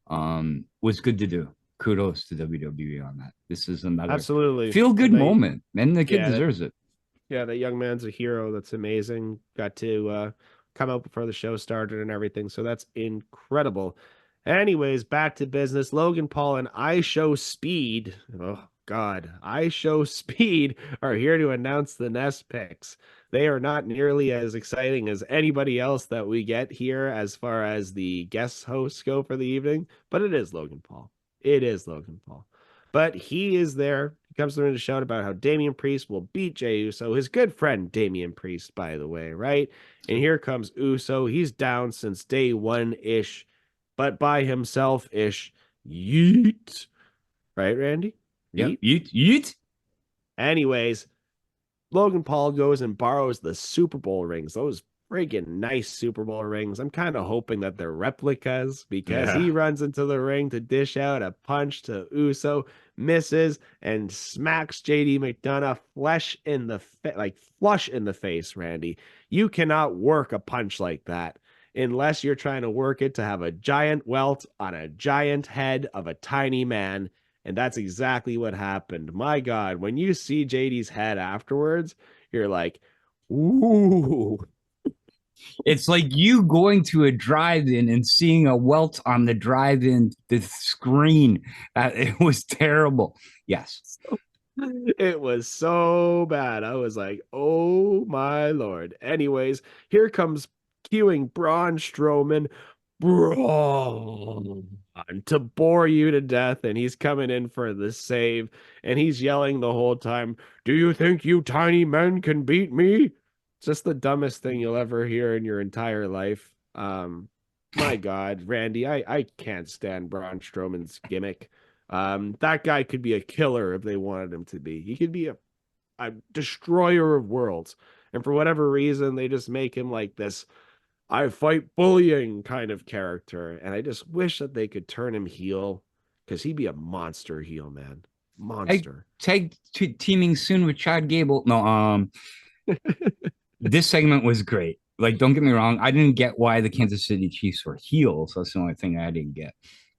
was good to do. Kudos to WWE on that. This is another absolutely feel-good moment, and the kid deserves it. Yeah, that young man's a hero. That's amazing. Got to come out before the show started and everything, so that's incredible. Anyways, back to business. Logan Paul and I Show Speed. Oh, God. I Show Speed are here to announce the Nest picks. They are not nearly as exciting as anybody else that we get here as far as the guest hosts go for the evening, but it is Logan Paul. It is Logan Paul. But he is there. He comes through to shout about how Damian Priest will beat Jey Uso, his good friend Damian Priest, by the way, right? And here comes Uso. He's down since day one-ish, but by himself-ish. Yeet. Right, Randy? Yep. Yeet. Anyways, Logan Paul goes and borrows the Super Bowl rings. Those friggin' nice Super Bowl rings. I'm kind of hoping that they're replicas because he runs into the ring to dish out a punch to Uso, misses, and smacks JD McDonough flush in the face, Randy. You cannot work a punch like that unless you're trying to work it to have a giant welt on a giant head of a tiny man. And that's exactly what happened. My God, when you see JD's head afterwards, you're like, ooh. It's like you going to a drive-in and seeing a welt on the drive-in the screen. It was terrible. Yes. It was so bad. I was like, oh my Lord. Anyways, here comes cueing Braun Strowman. Braun to bore you to death, and he's coming in for the save, and he's yelling the whole time, "Do you think you tiny men can beat me?" Just the dumbest thing you'll ever hear in your entire life. My God, Randy, I can't stand Braun Strowman's gimmick. That guy could be a killer if they wanted him to be. He could be a destroyer of worlds, and for whatever reason, they just make him like this I fight bullying kind of character. And I just wish that they could turn him heel because he'd be a monster heel, man. Monster. Tag teaming soon with Chad Gable. No, this segment was great. Like, don't get me wrong. I didn't get why the Kansas City Chiefs were heels. That's the only thing I didn't get.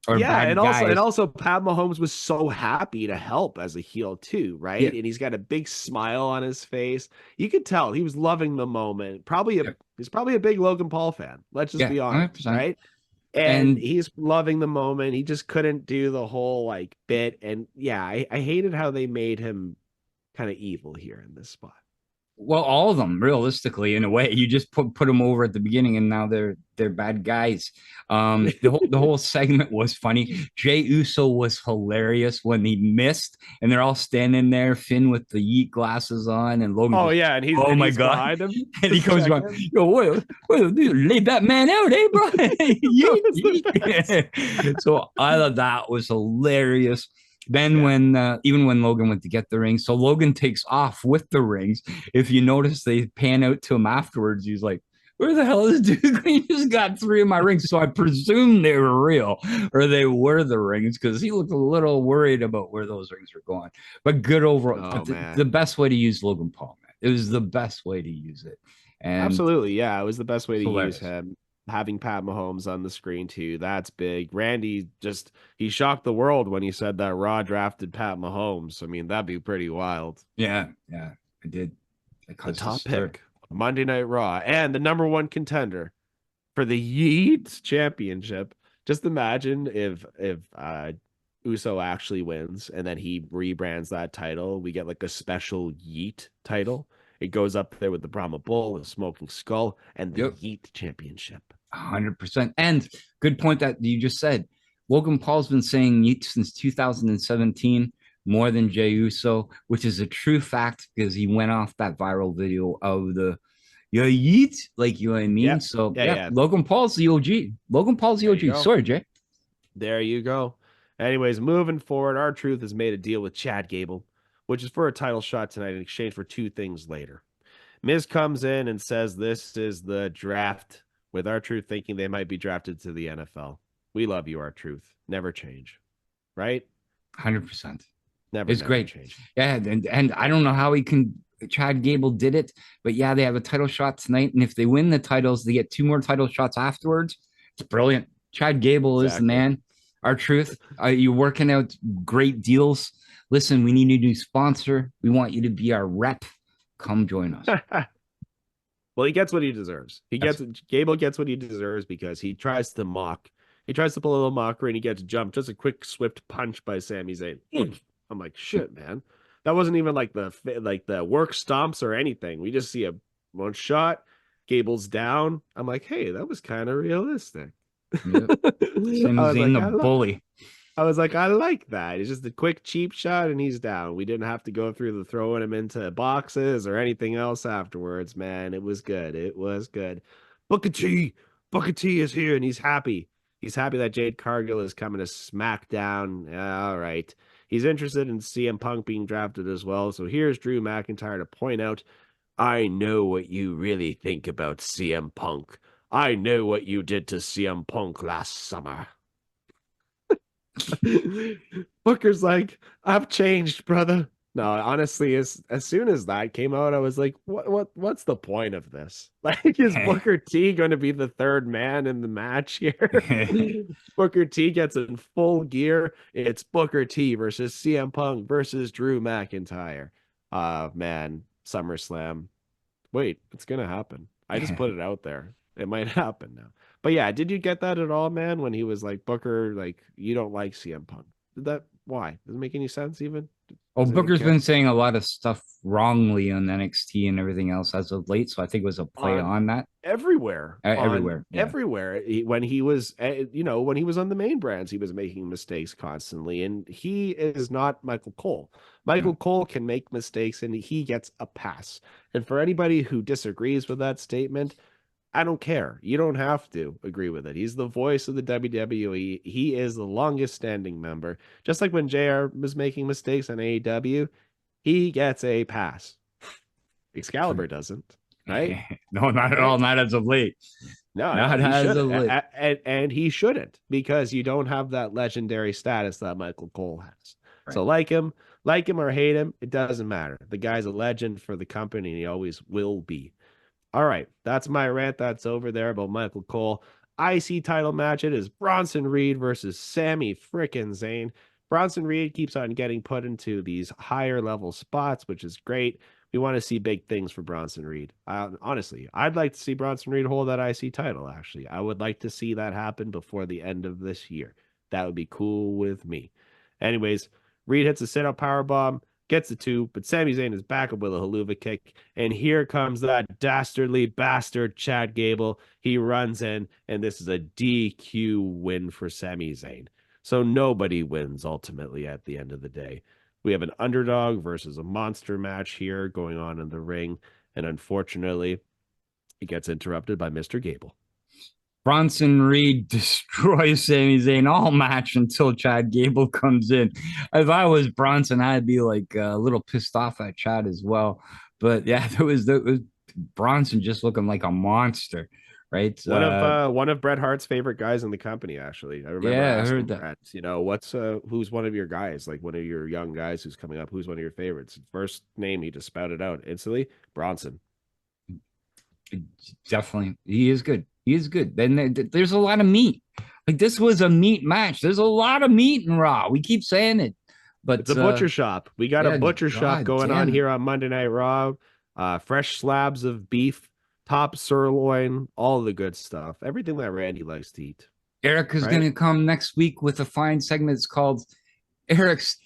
Or yeah, and also Pat Mahomes was so happy to help as a heel too, right? Yeah. And he's got a big smile on his face. You could tell he was loving the moment. He's probably a big Logan Paul fan. Let's just be honest, 100%. Right? And he's loving the moment. He just couldn't do the whole like bit. And yeah, I hated how they made him kind of evil here in this spot. Well, all of them, realistically, in a way, you just put them over at the beginning, and now they're bad guys. The whole segment was funny. Jey Uso was hilarious when he missed, and they're all standing there, Finn with the yeet glasses on, and Logan. Oh yeah, and he's my God, and he comes going, "Yo, what, lay that man out, eh, bro?" Yeet. So I thought that was hilarious. Then even when Logan went to get the rings, so Logan takes off with the rings. If you notice, they pan out to him afterwards. He's like, where the hell is this dude? He just got 3 of my rings. So I presume they were real or they were the rings because he looked a little worried about where those rings were going. But good overall. The best way to use Logan Paul, man. It was the best way to use it. And absolutely. Yeah, it was the best way to use him. Having Pat Mahomes on the screen too, that's big. Randy he shocked the world when he said that Raw drafted Pat Mahomes. I mean, that'd be pretty wild. Yeah, I did. The top pick, Monday Night Raw, and the #1 contender for the Yeet Championship. Just imagine if Uso actually wins and then he rebrands that title. We get like a special Yeet title. It goes up there with the Brahma Bull, the Smoking Skull, and the Yeet Championship. 100%. And good point that you just said. Logan Paul's been saying Yeet since 2017, more than Jey Uso, which is a true fact because he went off that viral video of the Yeet, like, you know what I mean? Yep. So yeah, Logan Paul's the OG. Logan Paul's the OG. Sorry, Jay. There you go. Anyways, moving forward, R-Truth has made a deal with Chad Gable, which is for a title shot tonight in exchange for 2 things later. Miz comes in and says this is the draft, with R-Truth thinking they might be drafted to the NFL. We love you, R-Truth. Never change. Right? 100%. Never great. Change. Yeah, and I don't know how Chad Gable did it, but yeah, they have a title shot tonight, and if they win the titles, they get 2 more title shots afterwards. It's brilliant. Chad Gable is the man. R-Truth, you're working out great deals. Listen, we need a new sponsor. We want you to be our rep. Come join us. Well, he gets what he deserves. Gable gets what he deserves because he tries to mock. He tries to pull a little mockery and he gets jumped. Just a quick, swift punch by Sami Zayn. I'm like, shit, man. That wasn't even like the work stomps or anything. We just see a one shot. Gable's down. I'm like, hey, that was kind of realistic. Yep. Sami Zayn, the bully. I was like, I like that. It's just a quick, cheap shot, and he's down. We didn't have to go through the throwing him into boxes or anything else afterwards, man. It was good. It was good. Booker T is here, and he's happy. He's happy that Jade Cargill is coming to SmackDown. All right. He's interested in CM Punk being drafted as well. So here's Drew McIntyre to point out, I know what you really think about CM Punk. I know what you did to CM Punk last summer. Booker's like, I've changed, brother. No, honestly, as soon as that came out, I was like, what's the point of this? Like, is Booker T going to be the third man in the match here? Booker T gets in full gear. It's Booker T versus CM Punk versus Drew McIntyre. Man, SummerSlam. Wait, it's gonna happen. I just put it out there. It might happen now. But yeah, did you get that at all, man? When he was like, Booker, like, you don't like CM Punk. Why? Does it make any sense even? Oh, Booker's been saying a lot of stuff wrongly on NXT and everything else as of late, so I think it was a play on that. Everywhere. Everywhere. Everywhere. When he was, when he was on the main brands, he was making mistakes constantly, and he is not Michael Cole. Michael Cole can make mistakes, and he gets a pass. And for anybody who disagrees with that statement, I don't care. You don't have to agree with it. He's the voice of the WWE. He is the longest standing member. Just like when JR was making mistakes on AEW, he gets a pass. Excalibur doesn't, right? No, not at all. Not as of late. No, not as of late. And he shouldn't, because you don't have that legendary status that Michael Cole has. Right. So like him or hate him, it doesn't matter. The guy's a legend for the company, and he always will be. All right, that's my rant. That's over there about Michael Cole. IC title match. It is Bronson Reed versus Sami frickin' Zayn. Bronson Reed keeps on getting put into these higher level spots, which is great. We want to see big things for Bronson Reed. Honestly, I'd like to see Bronson Reed hold that IC title, actually. I would like to see that happen before the end of this year. That would be cool with me. Anyways, Reed hits a sit-up powerbomb. Gets the 2, but Sami Zayn is back up with a haluva kick, and here comes that dastardly bastard Chad Gable. He runs in, and this is a DQ win for Sami Zayn. So nobody wins ultimately at the end of the day. We have an underdog versus a monster match here going on in the ring, and unfortunately, it gets interrupted by Mr. Gable. Bronson Reed destroys Sami Zayn all match until Chad Gable comes in. If I was Bronson, I'd be like a little pissed off at Chad as well. But yeah, there was Bronson just looking like a monster, right? One of Bret Hart's favorite guys in the company, actually. I remember. Yeah, I heard that. Bret, who's one of your guys, like one of your young guys who's coming up? Who's one of your favorites? First name he just spouted out instantly, Bronson. Definitely, he is good. He is good. Then there's a lot of meat. Like, this was a meat match. There's a lot of meat in Raw. We keep saying it, but it's a butcher shop. We got a butcher shop going on here on Monday Night Raw. Fresh slabs of beef, top sirloin, all the good stuff. Everything that Randy likes to eat. Eric is going to come next week with a fine segment. It's called Eric's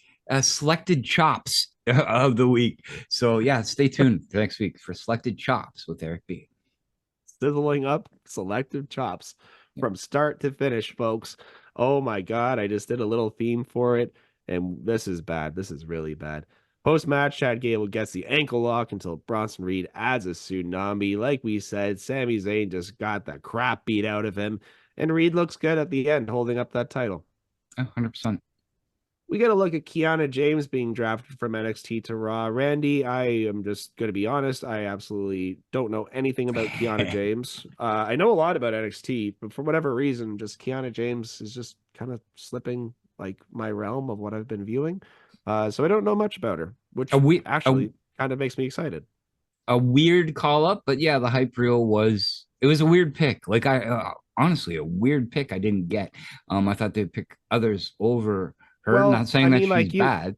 Selected Chops of the week. So yeah, stay tuned next week for Selected Chops with Eric B. Sizzling up selective chops from start to finish, folks. Oh my God, I just did a little theme for it, and this is bad. This is really bad. Post-match, Chad Gable gets the ankle lock until Bronson Reed adds a tsunami. Like we said, Sami Zayn just got the crap beat out of him, and Reed looks good at the end, holding up that title. 100%. We got to look at Kiana James being drafted from NXT to Raw. Randy, I am just going to be honest. I absolutely don't know anything about Kiana James. I know a lot about NXT, but for whatever reason, just Kiana James is just kind of slipping like my realm of what I've been viewing. So I don't know much about her, which actually kind of makes me excited. A weird call up, but yeah, the hype reel was a weird pick. Like, honestly, a weird pick I didn't get. I thought they'd pick others over her. Well, not saying that she's bad.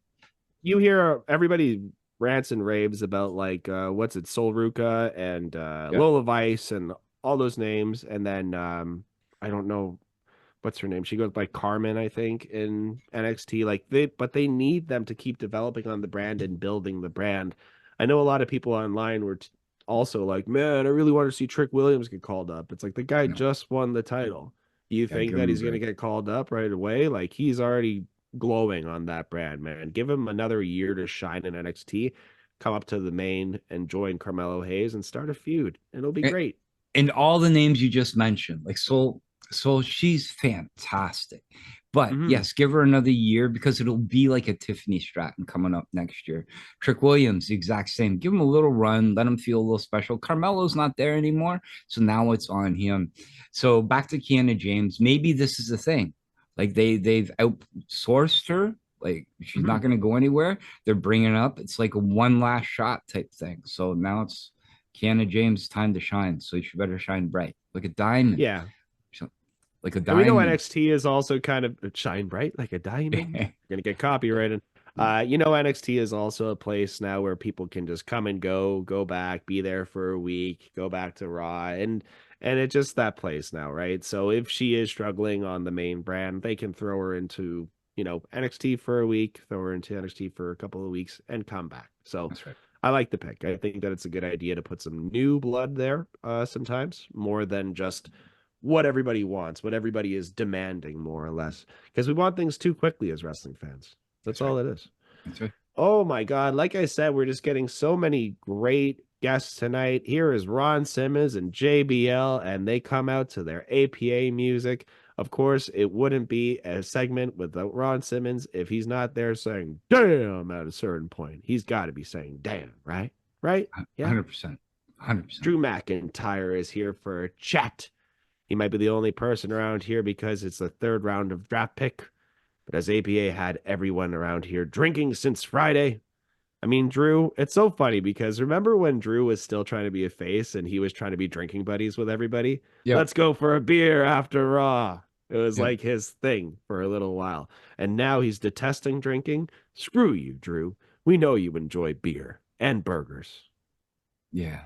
You hear everybody rants and raves about Sol Ruka and Lola Vice and all those names, and then I don't know what's her name. She goes by Carmen, I think, in NXT. But they need them to keep developing on the brand and building the brand. I know a lot of people online were also like, man, I really want to see Trick Williams get called up. It's like the guy just won the title. You think give that him he's a going to break. get called up right away? Like, he's already glowing on that brand, man. Give him another year to shine in NXT, come up to the main and join Carmelo Hayes and start a feud. And it'll be great. And all the names you just mentioned, like so she's fantastic. But yes, give her another year because it'll be like a Tiffany Stratton coming up next year. Trick Williams, the exact same. Give him a little run, let him feel a little special. Carmelo's not there anymore, so now it's on him. So back to Kiana James. Maybe this is the thing. Like they've outsourced her. Like she's not going to go anywhere. They're bringing it up. It's like a one last shot type thing. So now it's Kiana James' time to shine. So she better shine bright, like a diamond. Yeah. Like a And diamond. we know NXT is also kind of shine bright like a diamond. You're gonna get copyrighted. NXT is also a place now where people can just come and go back, be there for a week, go back to Raw, and it's just that place now, right? So if she is struggling on the main brand, they can throw her into NXT for a week, throw her into NXT for a couple of weeks, and come back. So that's right. I like the pick. I think that it's a good idea to put some new blood there sometimes, more than just what everybody wants, what everybody is demanding, more or less, because we want things too quickly as wrestling fans. That's all it is. That's right. Oh my God. Like I said, we're just getting so many great guests tonight. Here is Ron Simmons and JBL, and they come out to their APA music. Of course, it wouldn't be a segment without Ron Simmons if he's not there saying damn at a certain point. He's got to be saying damn, right? Right? Yeah. 100%. 100%. Drew McIntyre is here for a chat. He might be the only person around here because it's the third round of draft pick. But as APA had everyone around here drinking since Friday. I mean, Drew, it's so funny because remember when Drew was still trying to be a face and he was trying to be drinking buddies with everybody? Yep. Let's go for a beer after Raw. It was like his thing for a little while. And now he's detesting drinking. Screw you, Drew. We know you enjoy beer and burgers. Yeah,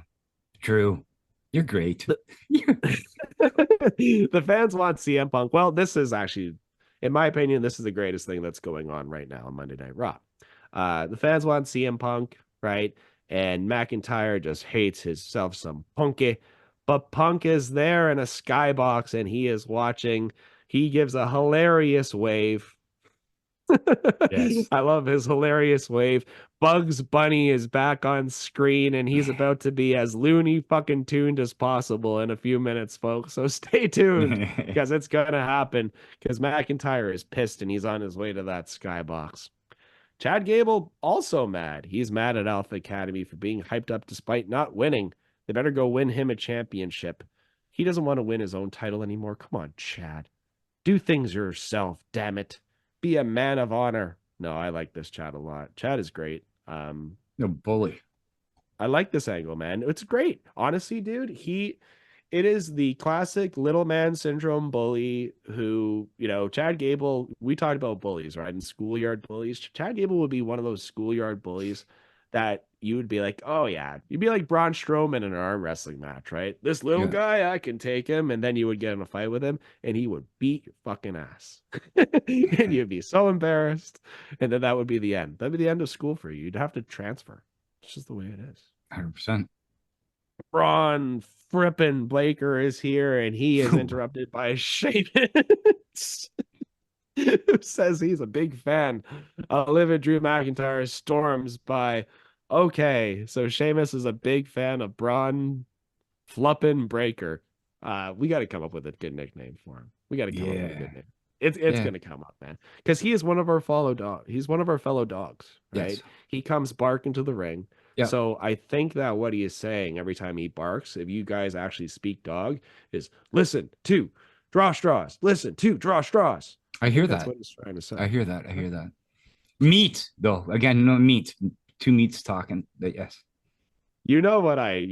Drew. You're great. The fans want CM Punk. Well, this is actually, in my opinion, this is the greatest thing that's going on right now on Monday Night Raw. The fans want CM Punk, right? And McIntyre just hates himself some Punky. But Punk is there in a skybox and he is watching. He gives a hilarious wave. Yes. I love his hilarious wave. Bugs Bunny is back on screen and he's about to be as loony fucking tuned as possible in a few minutes, folks. So stay tuned because it's going to happen because McIntyre is pissed and he's on his way to that skybox. Chad Gable also mad. He's mad at Alpha Academy for being hyped up despite not winning. They better go win him a championship. He doesn't want to win his own title anymore. Come on, Chad. Do things yourself, damn it. Be a man of honor. No, I like this Chad a lot. Chad is great. No bully. I like this angle, man. It's great. Honestly, dude, it is the classic little man syndrome bully who, Chad Gable, we talked about bullies, right? And schoolyard bullies. Chad Gable would be one of those schoolyard bullies that you would be like, oh yeah, you'd be like Braun Strowman in an arm wrestling match, right? This little guy, I can take him. And then you would get in a fight with him and he would beat your fucking ass. And you'd be so embarrassed. And then that would be the end. That'd be the end of school for you. You'd have to transfer. It's just the way it is. 100%. Braun frippin' Blaker is here and he is interrupted by Sheamus. Who says he's a big fan of Livid Drew McIntyre storms by, okay, so Sheamus is a big fan of Braun Fluppin' Breaker. We got to come up with a good nickname for him. We got to come up with a good name. It's going to come up, man, because he is one of our fellow dogs. He's one of our fellow dogs, right? Yes. He comes barking to the ring. Yep. So I think that what he is saying every time he barks, if you guys actually speak dog, is listen to draw straws. Listen to draw straws. I hear that. That's what he's trying to say. I hear that. Meat, though. Again, no meat. Two meats talking. But yes. You know what I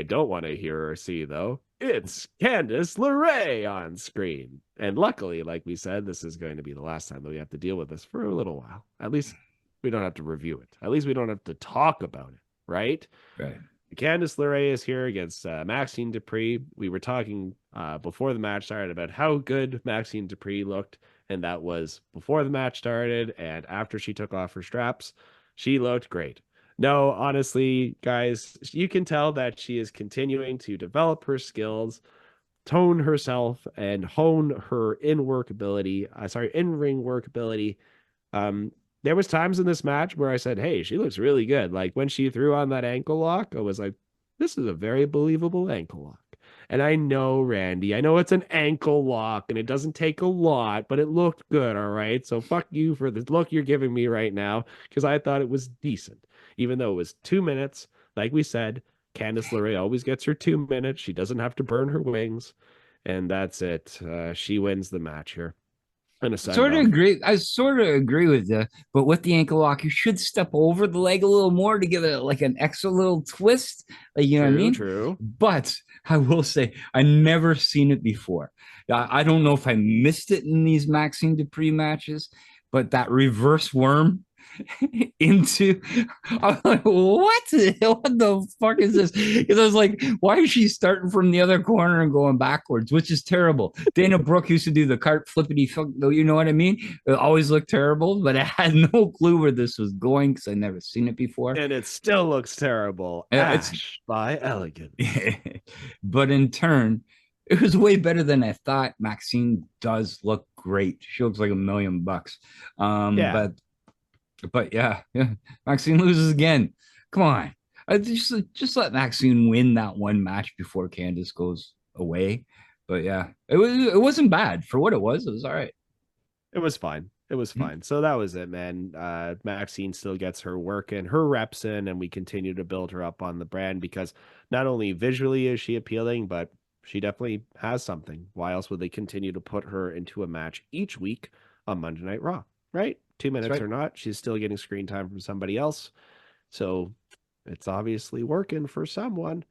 don't want to hear or see, though? It's Candice LeRae on screen. And luckily, like we said, this is going to be the last time that we have to deal with this for a little while. At least we don't have to review it. At least we don't have to talk about it, right? Right. Candice LeRae is here against Maxine Dupree. We were talking before the match started about how good Maxine Dupree looked, and that was before the match started and after she took off her straps. She looked great. No, honestly, guys, you can tell that she is continuing to develop her skills, tone herself, and hone her in-work ability. In-ring work ability. Um, there was times in this match where I said, "Hey, she looks really good." Like when she threw on that ankle lock, I was like, "This is a very believable ankle lock." And I know, Randy, I know it's an ankle lock and it doesn't take a lot, but it looked good, all right? So fuck you for the look you're giving me right now, because I thought it was decent, even though it was 2 minutes. Like we said, Candice LeRae always gets her 2 minutes. She doesn't have to burn her wings, and that's it. She wins the match here. I sort of agree with you, but with the ankle lock, you should step over the leg a little more to give it like an extra little twist. Like, you know what I mean? True. But I will say, I never seen it before. I don't know if I missed it in these Maxine Dupree matches, but that reverse worm into, I'm like, what the fuck is this? Because I was like, why is she starting from the other corner and going backwards, which is terrible. Dana Brooke used to do the cart flippity fuck, you know what I mean? It always looked terrible, but I had no clue where this was going because I never seen it before, and it still looks terrible. It's by Elegant. But in turn, it was way better than I thought. Maxine does look great. She looks like $1,000,000. But yeah, Maxine loses again. Come on, I just let Maxine win that one match before Candice goes away. But yeah, it wasn't bad for what it was. It was all right. It was fine. It was fine. So that was it, man. Maxine still gets her work in, her reps in, and we continue to build her up on the brand because not only visually is she appealing, but she definitely has something. Why else would they continue to put her into a match each week on Monday Night Raw, right? 2 minutes or not, she's still getting screen time from somebody else. So it's obviously working for someone.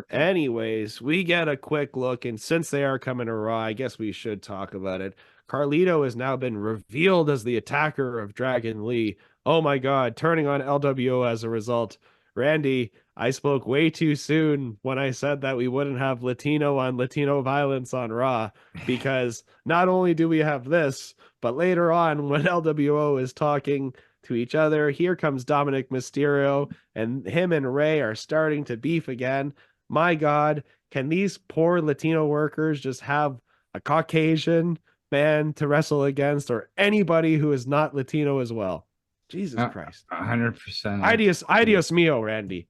Anyways, we get a quick look, and since they are coming to Raw, I guess we should talk about it. Carlito has now been revealed as the attacker of Dragon Lee. Oh my God, turning on LWO as a result. Randy, I spoke way too soon when I said that we wouldn't have Latino on Latino violence on Raw, because not only do we have this, but later on when LWO is talking to each other, here comes Dominic Mysterio, and him and Ray are starting to beef again. My God, can these poor Latino workers just have a Caucasian man to wrestle against, or anybody who is not Latino as well? Jesus Christ. 100%. Adios mio, Randy.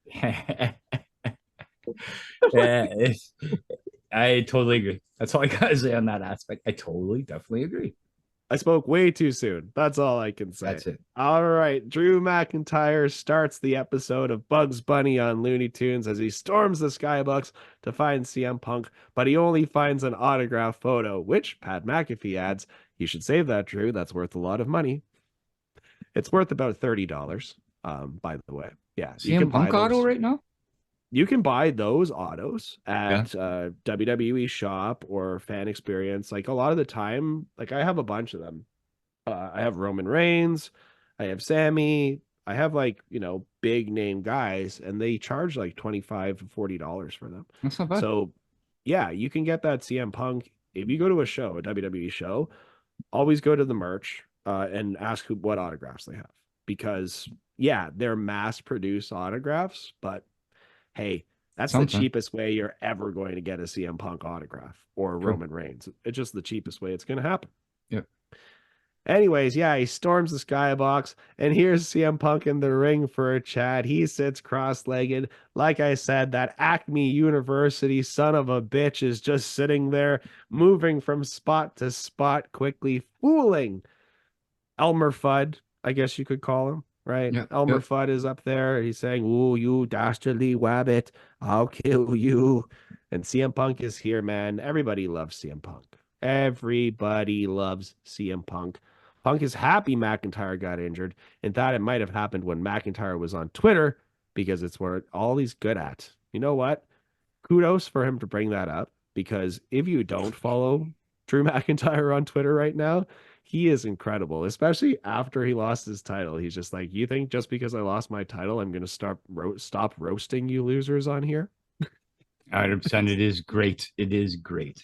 I totally agree. That's all I gotta say on that aspect. I definitely agree. I spoke way too soon. That's all I can say. That's it. All right. Drew McIntyre starts the episode of Bugs Bunny on Looney Tunes as he storms the Skybox to find CM Punk, but he only finds an autograph photo, which Pat McAfee adds, you should save that, Drew. That's worth a lot of money. It's worth about $30, by the way. Yeah. CM Punk auto right now? You can buy those autos at WWE Shop or Fan Experience. Like a lot of the time, like I have a bunch of them. I have Roman Reigns, I have Sami, I have like, big name guys, and they charge like $25 to $40 for them. That's not bad. So yeah, you can get that CM Punk. If you go to a show, a WWE show, always go to the merch and ask what autographs they have. Because yeah, they're mass produced autographs, but hey, that's the cheapest way you're ever going to get a CM Punk autograph or Roman Reigns. It's just the cheapest way it's going to happen. Yep. Anyways, yeah, he storms the skybox, and here's CM Punk in the ring for a chat. He sits cross-legged. Like I said, that Acme University son of a bitch is just sitting there, moving from spot to spot, quickly fooling Elmer Fudd, I guess you could call him. Right? Yep, Elmer Fudd is up there. He's saying, "Ooh, you dastardly wabbit, I'll kill you." And CM Punk is here, man. Everybody loves CM Punk. Everybody loves CM Punk. Punk is happy McIntyre got injured and thought it might have happened when McIntyre was on Twitter because it's where all he's good at. You know what? Kudos for him to bring that up, because if you don't follow Drew McIntyre on Twitter right now, he is incredible, especially after he lost his title. He's just like, you think just because I lost my title, I'm going to stop roasting you losers on here? 100%. It is great. It is great.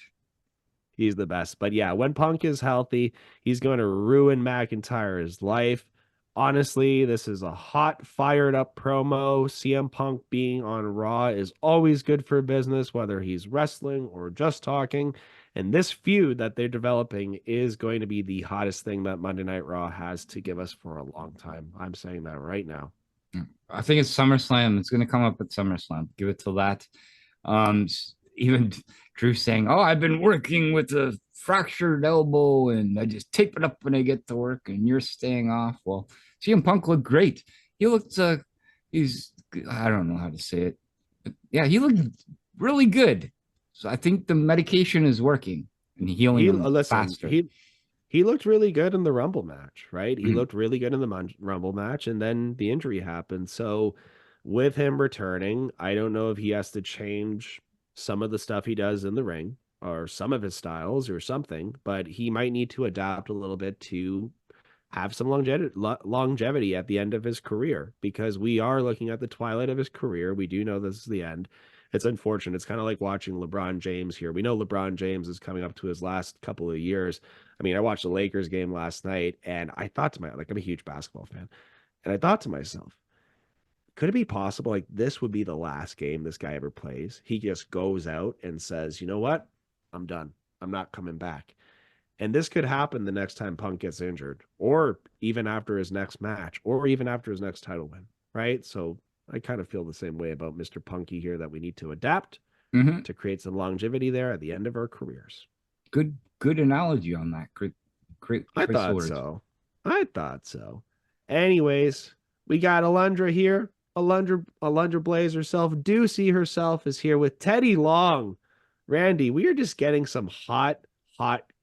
He's the best. But yeah, when Punk is healthy, he's going to ruin McIntyre's life. Honestly, this is a hot, fired up promo. CM Punk being on Raw is always good for business, whether he's wrestling or just talking. And this feud that they're developing is going to be the hottest thing that Monday Night Raw has to give us for a long time. I'm saying that right now. I think it's SummerSlam. It's going to come up at SummerSlam. Give it till that. Even Drew saying, "Oh, I've been working with a fractured elbow, and I just tape it up when I get to work, and you're staying off." Well, CM Punk looked great. He looked, I don't know how to say it, but yeah, he looked really good. So I think the medication is working and healing him faster. He looked really good in the Rumble match, right? He looked really good in the Rumble match, and then the injury happened. So with him returning, I don't know if he has to change some of the stuff he does in the ring or some of his styles or something, but he might need to adapt a little bit to have some longevity at the end of his career, because we are looking at the twilight of his career. We do know this is the end. It's unfortunate. It's kind of like watching LeBron James here. We know LeBron James is coming up to his last couple of years. I mean, I watched the Lakers game last night, and I thought to myself, like, I'm a huge basketball fan, and I thought to myself, could it be possible like this would be the last game this guy ever plays? He just goes out and says, you know what? I'm done. I'm not coming back. And this could happen the next time Punk gets injured, or even after his next match, or even after his next title win, right? So I kind of feel the same way about Mr. Punky here, that we need to adapt to create some longevity there at the end of our careers. Good analogy on that. Great I thought so. Anyways, we got Alundra here. Alundra Blaze herself, Deucey herself, is here with Teddy Long. Randy, we are just getting some hot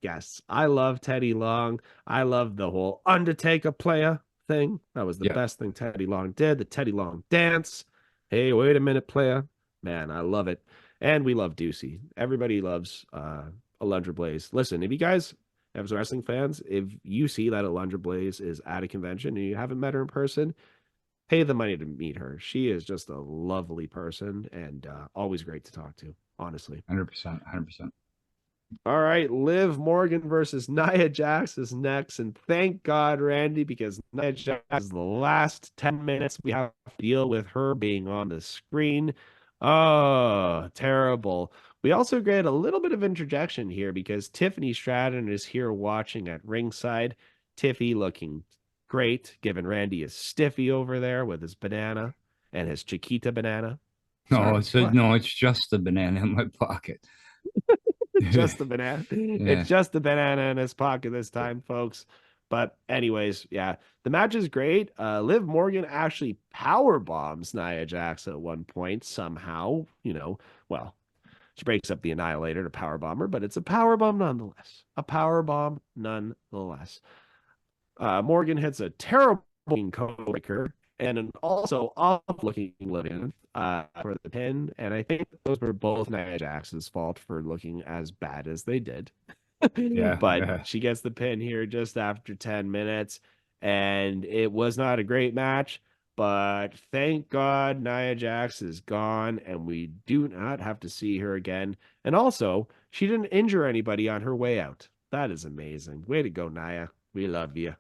guests. I love Teddy Long. I love the whole Undertaker player thing. That was the best thing Teddy Long did. The Teddy Long dance. Hey, wait a minute, player. Man, I love it. And we love Deucey. Everybody loves Alundra Blaze. Listen, if you guys, as wrestling fans, if you see that Alundra Blaze is at a convention and you haven't met her in person, pay the money to meet her. She is just a lovely person and always great to talk to, honestly. 100%. All right, Liv Morgan versus Nia Jax is next. And thank God, Randy, because Nia Jax is the last 10 minutes we have to deal with her being on the screen. Oh, terrible. We also get a little bit of interjection here because Tiffany Stratton is here watching at ringside. Tiffy looking great, giving Randy a stiffy over there with his banana and his Chiquita banana. No, it's just the banana in my pocket. Just the banana. Yeah. It's just the banana in his pocket this time, folks. But anyways, yeah, the match is great. Liv Morgan actually power bombs Nia Jax at one point somehow. Well, she breaks up the Annihilator to power bomb her, but it's a power bomb nonetheless. Morgan hits a terrible code breaker and an also off-looking Livian for the pin, and I think those were both Nia Jax's fault for looking as bad as they did. But she gets the pin here just after 10 minutes, and it was not a great match, but thank God Nia Jax is gone, and we do not have to see her again. And also, she didn't injure anybody on her way out. That is amazing. Way to go, Nia. We love you.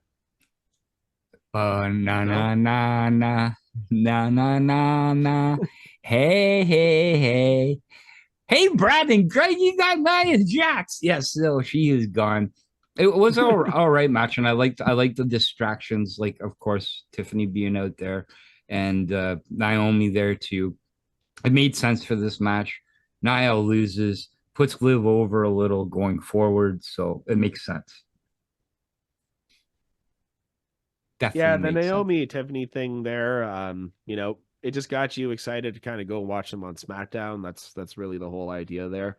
Na na na na na na na na. Hey. Hey, Brad and Greg, you got Nia Jax. Yes, so she is gone. It was all right match, and I liked the distractions, like of course Tiffany being out there and Naomi there too. It made sense for this match. Nia loses, puts Liv over a little going forward, so it makes sense. Yeah, the Naomi Tiffany thing there, it just got you excited to kind of go watch them on SmackDown. That's really the whole idea there.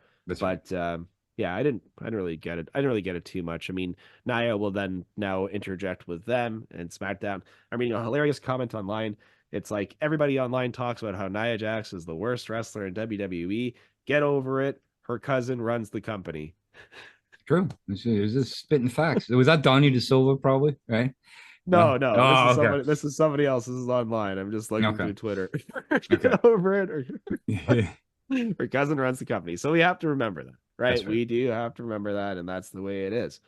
Yeah, I didn't really get it. I didn't really get it too much. I mean, Nia will then now interject with them and SmackDown. I mean, a hilarious comment online. It's like everybody online talks about how Nia Jax is the worst wrestler in WWE. Get over it. Her cousin runs the company. True. It was just spitting facts. Was that Donnie DeSilva probably, right? No. This is somebody else. This is online. I'm just looking through Twitter. Get over it. Her cousin runs the company. So we have to remember that, right? We do have to remember that, and that's the way it is.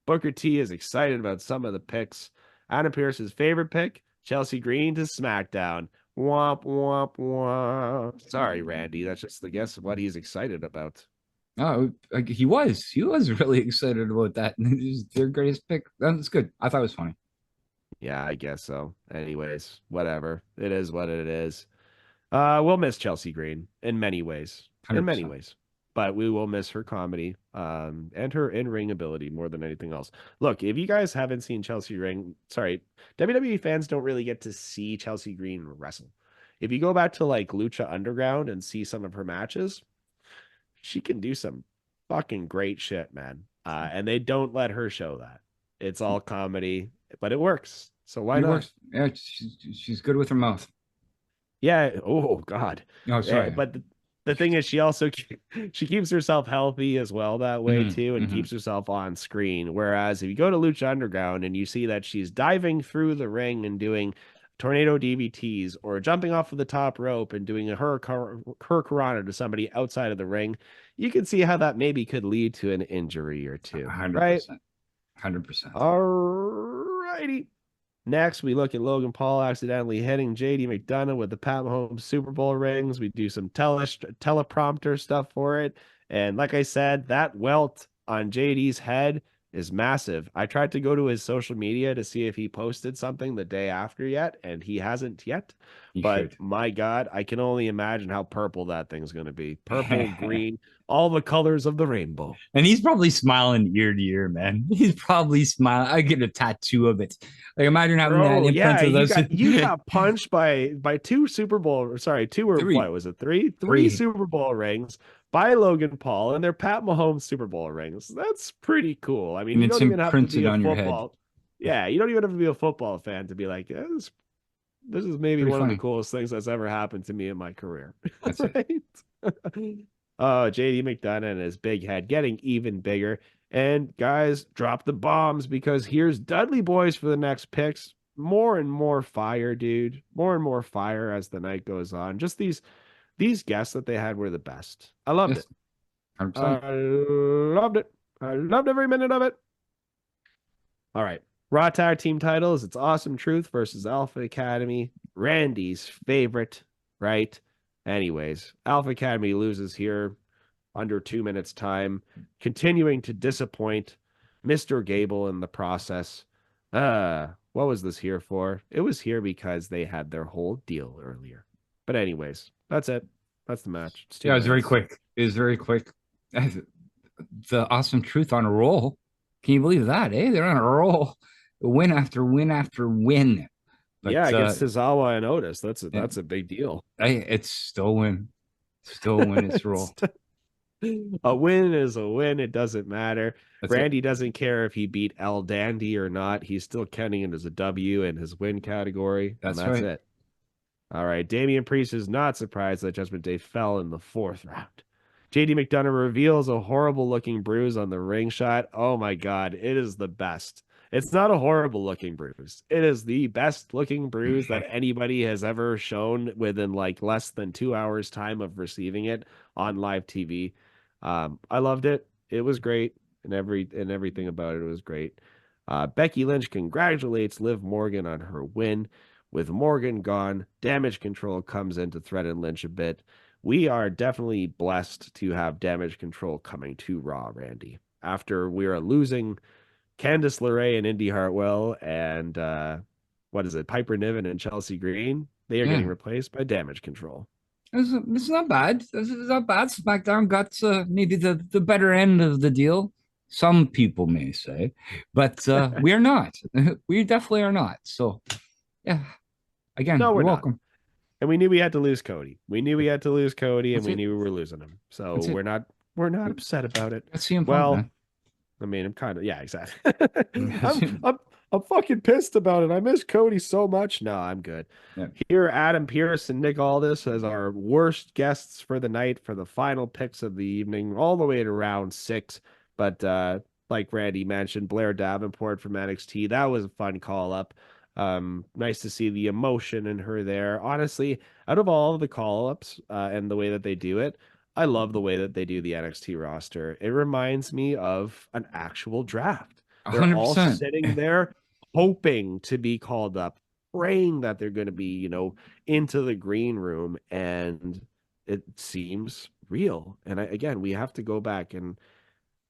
Booker T is excited about some of the picks. Adam Pearce's favorite pick, Chelsea Green to SmackDown. Womp, womp, womp. Sorry, Randy. That's just the guess of what he's excited about. Oh, he was really excited about that. Their greatest pick. That's good. I thought it was funny. Yeah, I guess so. Anyways, whatever. It is what it is. We'll miss Chelsea Green in many ways. 100%. In many ways. But we will miss her comedy and her in-ring ability more than anything else. Look, if you guys haven't seen WWE fans don't really get to see Chelsea Green wrestle. If you go back to like Lucha Underground and see some of her matches, she can do some fucking great shit, man. And they don't let her show that. It's all comedy, but it works. So why not? Works. Yeah, she's good with her mouth. Yeah. Oh God. No, sorry. But the thing is, she keeps herself healthy as well that way too, and keeps herself on screen. Whereas if you go to Lucha Underground and you see that she's diving through the ring and doing tornado DVTs or jumping off of the top rope and doing a hurricanrana to somebody outside of the ring, you can see how that maybe could lead to an injury or two. 100%. Right? 100%. All righty. Next, we look at Logan Paul accidentally hitting JD McDonough with the Pat Mahomes Super Bowl rings. We do some teleprompter stuff for it. And like I said, that welt on JD's head is massive. I tried to go to his social media to see if he posted something the day after yet, and he hasn't yet. My God, I can only imagine how purple that thing's going to be. Purple, green, all the colors of the rainbow. And he's probably smiling ear to ear, man. He's probably smiling. I get a tattoo of it. Like, imagine having that imprint of those. You got punched by two Super Bowl, two or three. What was it? Three Super Bowl rings by Logan Paul, and they're Pat Mahomes Super Bowl rings. That's pretty cool. I mean, you don't even have to be a football. Yeah, you don't even have to be a football fan to be like, this is maybe one of the coolest things that's ever happened to me in my career. That's right? Oh, JD McDonough and his big head getting even bigger. And guys, drop the bombs because here's Dudley Boys for the next picks. More and more fire, dude. More and more fire as the night goes on. Just these guests that they had were the best. I loved it. 100%. I loved it. I loved every minute of it. All right. Raw Tag Team titles. It's Awesome Truth versus Alpha Academy. Randy's favorite, right? Anyways, Alpha Academy loses here under 2 minutes time, continuing to disappoint Mr. Gable in the process. What was this here for? It was here because they had their whole deal earlier. But anyways, that's it. That's the match. It was very quick. It was very quick. The Awesome Truth on a roll. Can you believe that? They're on a roll. Win after win after win. But, against Tozawa and Otis. That's a big deal. It's still a win. Still a win. It's a roll. A win is a win. It doesn't matter. Randy it. Doesn't care if he beat El Dandy or not. He's still counting it as a W in his win category. That's right. It. All right. Damian Priest is not surprised that Judgment Day fell in the 4th round. JD McDonough reveals a horrible looking bruise on the ring shot. Oh my God. It is the best. It's not a horrible looking bruise. It is the best looking bruise that anybody has ever shown within like less than 2 hours time of receiving it on live TV. I loved it. It was great. And everything about it was great. Becky Lynch congratulates Liv Morgan on her win. With Morgan gone, Damage Control comes in to threaten Lynch a bit. We are definitely blessed to have Damage Control coming to Raw, Randy. After we are losing Candice LeRae and Indy Hartwell and Piper Niven and Chelsea Green, they are getting replaced by Damage Control. It's not bad. It's not bad. SmackDown got maybe the better end of the deal. Some people may say, but we are not. We definitely are not. So, yeah. Again, no, we're welcome. Not. And we knew we had to lose Cody. We knew we had to lose Cody, and we knew we were losing him. So we're not upset about it. Let's see him. Well, I mean, I'm kind of exactly. I'm fucking pissed about it. I miss Cody so much. No, I'm good. Yeah. Here, Adam Pearce and Nick Aldis as our worst guests for the night for the final picks of the evening, all the way to round 6. But like Randy mentioned, Blair Davenport from NXT, that was a fun call up. Nice to see the emotion in her there. Honestly, out of all of the call ups and the way that they do it, I love the way that they do the NXT roster. It reminds me of an actual draft. They're 100%. all sitting there hoping to be called up, praying that they're going to be, into the green room, and it seems real. And again, we have to go back and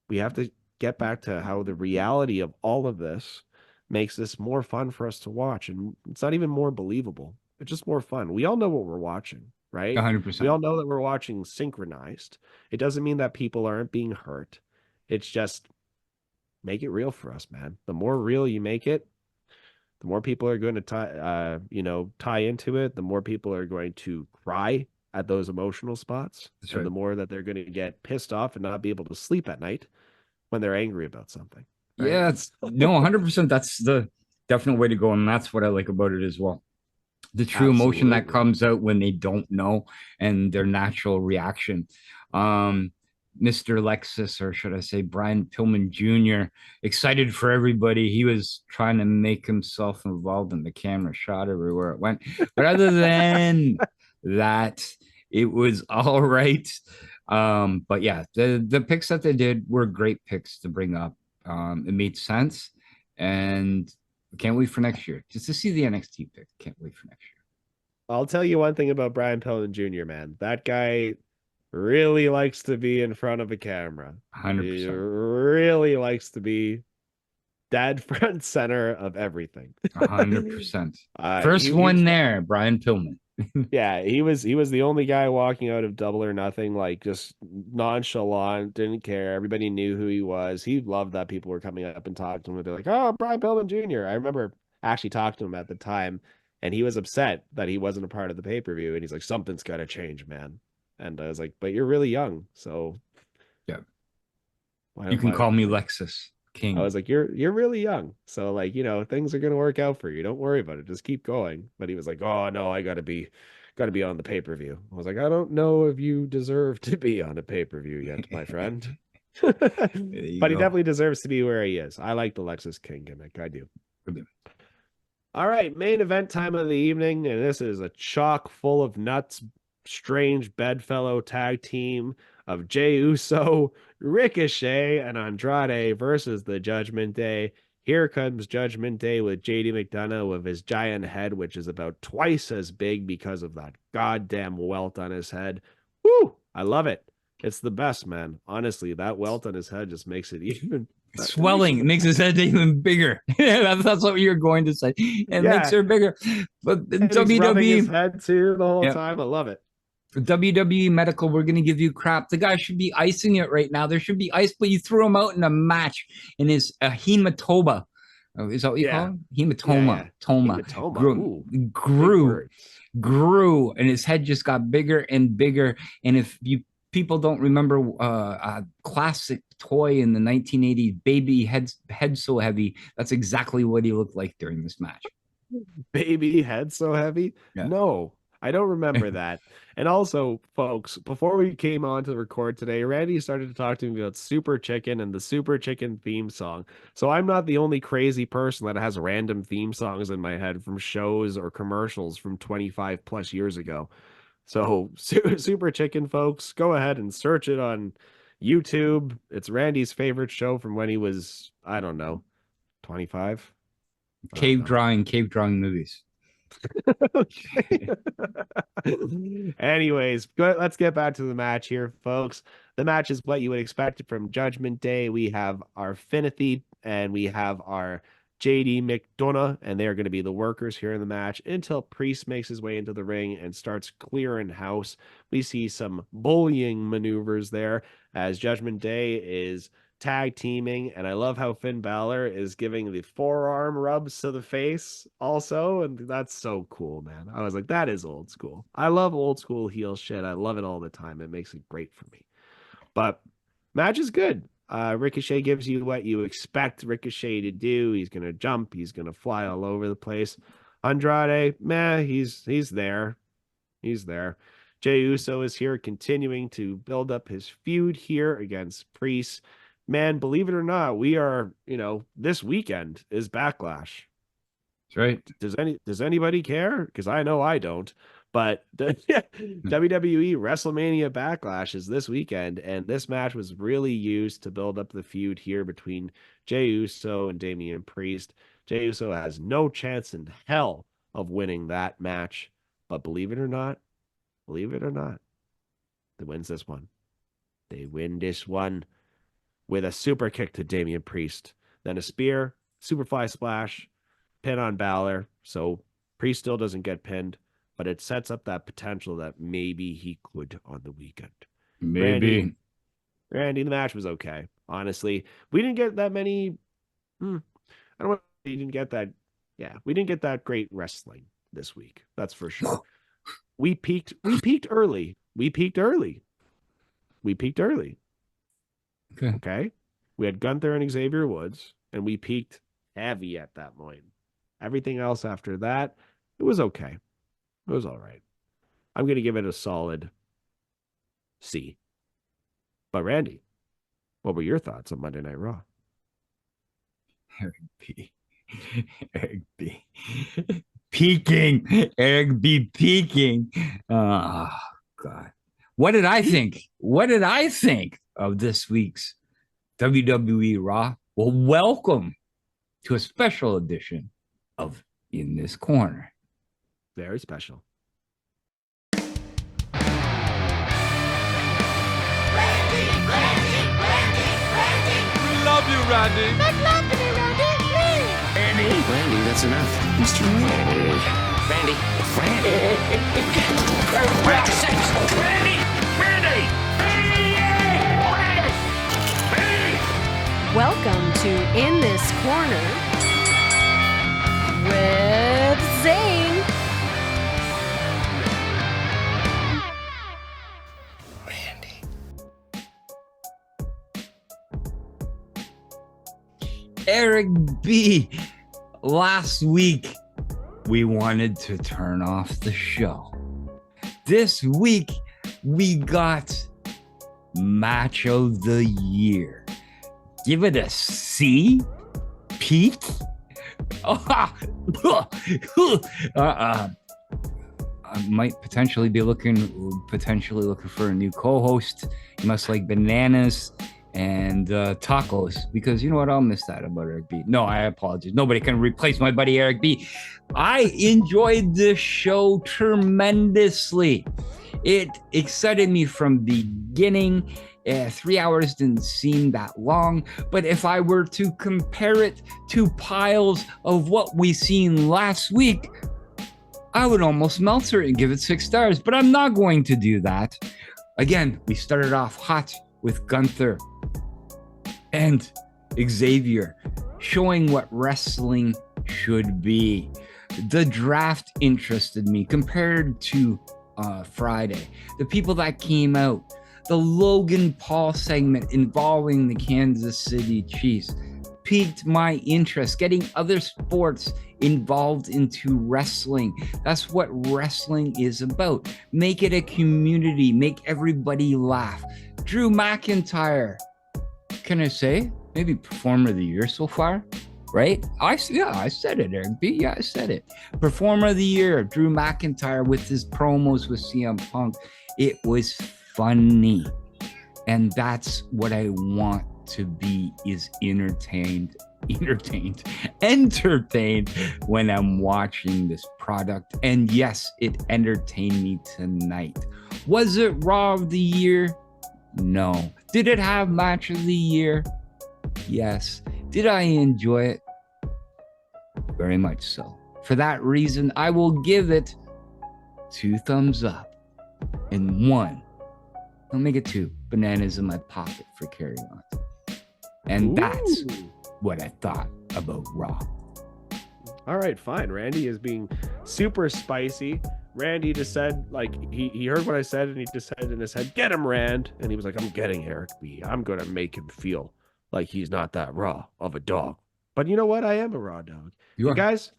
we have to get back to how the reality of all of this makes this more fun for us to watch. And it's not even more believable. It's just more fun. We all know what we're watching, right? 100%. We all know that we're watching synchronized. It doesn't mean that people aren't being hurt. It's just make it real for us, man. The more real you make it, the more people are going to tie into it. The more people are going to cry at those emotional spots. That's and right. the more that they're going to get pissed off and not be able to sleep at night when they're angry about something. Right? Yeah, it's no 100%. That's the definite way to go, and that's what I like about it as well. The true emotion that comes out when they don't know and their natural reaction. Mr. Lexus, or should I say Brian Pillman Jr., excited for everybody. He was trying to make himself involved, and the camera shot everywhere it went. But other than that, it was all right. But yeah, the picks that they did were great picks to bring up. It made sense, and can't wait for next year just to see the NXT pick. Can't wait for next year. I'll tell you one thing about Brian Pillman Jr., man. That guy really likes to be in front of a camera. 100%. He really likes to be dead front center of everything. 100%. First one there, Brian Pillman. Yeah, he was the only guy walking out of Double or Nothing, like just nonchalant, didn't care. Everybody knew who he was. He loved that people were coming up and talking to him and they're like, "Oh, Brian Pillman Jr." I remember actually talking to him at the time, and he was upset that he wasn't a part of the pay-per-view, and he's like, "Something's got to change, man." And I was like, "But you're really young, so yeah, you can call me Lexus King." I was like, you're really young, so like, things are gonna work out for you. Don't worry about it. Just keep going." But he was like, "Oh no, I gotta be on the pay-per-view." I was like, "I don't know if you deserve to be on a pay-per-view yet, my friend." But he definitely deserves to be where he is. I like the Lexus King gimmick. I do. All right, main event time of the evening, and this is a chock full of nuts, strange bedfellow tag team of Jey Uso, Ricochet, and Andrade versus the Judgment Day. Here comes Judgment Day with JD McDonough with his giant head, which is about twice as big because of that goddamn welt on his head. Woo! I love it. It's the best, man. Honestly, that welt on his head just makes it even swelling. It makes his head even bigger. That's what you're going to say. It makes her bigger. But WWE his head too the whole time. I love it. For WWE Medical, we're going to give you crap. The guy should be icing it right now. There should be ice, but you threw him out in a match in his hematoma. Is that what you call it? Hematoma. Grew, and his head just got bigger and bigger. And if you people don't remember a classic toy in the 1980s, Baby Head So Heavy, that's exactly what he looked like during this match. Baby Head So Heavy? Yeah. No, I don't remember that. And also, folks, before we came on to record today, Randy started to talk to me about Super Chicken and the Super Chicken theme song. So I'm not the only crazy person that has random theme songs in my head from shows or commercials from 25 plus years ago. So Super Chicken, folks, go ahead and search it on YouTube. It's Randy's favorite show from when he was, I don't know, 25. Cave drawing movies. Anyways, let's get back to the match here, folks. The match is what you would expect from Judgment Day. We have our Finithy and we have our JD McDonough, and they are going to be the workers here in the match until Priest makes his way into the ring and starts clearing house. We see some bullying maneuvers there as Judgment Day is tag teaming, and I love how Finn Balor is giving the forearm rubs to the face also, and that's so cool, man. I was like, that is old school. I love old school heel shit. I love it all the time. It makes it great for me. But match is good. Ricochet gives you what you expect Ricochet to do. He's gonna jump, he's gonna fly all over the place. Andrade, he's there. Jey Uso is here continuing to build up his feud here against Priest. Man, believe it or not, we are, this weekend is Backlash. That's right. Does anybody care? Because I know I don't. But the WWE WrestleMania Backlash is this weekend, and this match was really used to build up the feud here between Jey Uso and Damian Priest. Jey Uso has no chance in hell of winning that match. But believe it or not, they wins this one. They win this one with a super kick to Damian Priest, then a spear, superfly splash, pin on Balor. So Priest still doesn't get pinned, but it sets up that potential that maybe he could on the weekend. Maybe. Randy, the match was okay. Honestly, we didn't get that many. I don't want to. You didn't get that. Yeah, we didn't get that great wrestling this week. That's for sure. We peaked early. Okay. We had Gunther and Xavier Woods, and we peaked heavy at that point. Everything else after that, it was okay. It was all right. I'm going to give it a solid C. But Randy, what were your thoughts on Monday Night Raw? Eric B. Peaking. Eric B. peaking. Oh, God. What did I think? Of this week's WWE Raw? Well, welcome to a special edition of In This Corner. Very special. Love you, Randy. Randy, that's enough. Mr. Randy. Welcome to In This Corner with Zane. Eric B. Last week, we wanted to turn off the show. This week, we got Match of the Year. Give it a C? Peak? I might potentially be looking for a new co-host. You must like bananas and tacos, because you know what, I'll miss that about Eric B. No, I apologize. Nobody can replace my buddy Eric B. I enjoyed this show tremendously. It excited me from the beginning. 3 hours didn't seem that long, but if I were to compare it to piles of what we seen last week, I would almost melt her and give it 6 stars, but I'm not going to do that. Again, we started off hot with Gunther and Xavier, showing what wrestling should be. The draft interested me compared to Friday. The people that came out, the Logan Paul segment involving the Kansas City Chiefs piqued my interest. Getting other sports involved into wrestling. That's what wrestling is about. Make it a community. Make everybody laugh. Drew McIntyre, can I say, maybe Performer of the Year so far, right? I said it, Eric B. Yeah, I said it. Performer of the Year, Drew McIntyre with his promos with CM Punk. It was funny. And that's what I want to be, is entertained when I'm watching this product. And yes, it entertained me tonight. Was it Raw of the Year? No. Did it have Match of the Year? Yes. Did I enjoy it? Very much so. For that reason, I will give it 2 thumbs up and 1. I'll make it 2 bananas in my pocket for carrying on. And that's what I thought about Raw. All right, fine. Randy is being super spicy. Randy just said, like, he heard what I said, and he just said in his head, "Get him, Rand." And he was like, "I'm getting Eric B. I'm going to make him feel like he's not that raw of a dog." But you know what? I am a raw dog. You guys,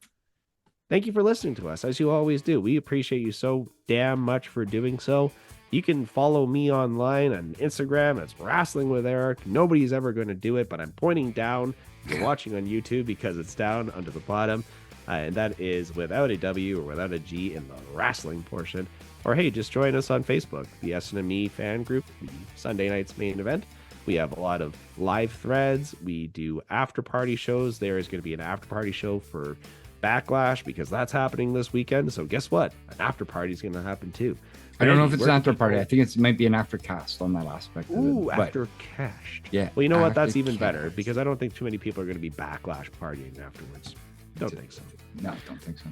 thank you for listening to us, as you always do. We appreciate you so damn much for doing so. You can follow me online on Instagram. It's Wrestling with Eric. Nobody's ever going to do it, but I'm pointing down. You're watching on YouTube because it's down under the bottom. And that is without a W or without a G in the wrestling portion. Or hey, just join us on Facebook, the S&ME fan group, the Sunday night's main event. We have a lot of live threads. We do after party shows. There is going to be an after party show for Backlash because that's happening this weekend. So guess what? An after party is going to happen too. I don't know if it's an after party. I think it might be an after cast on that aspect. Ooh, of it. after cast. Yeah. Well, you know what? That's even better because I don't think too many people are going to be Backlash partying afterwards. Don't think so. No, I don't think so.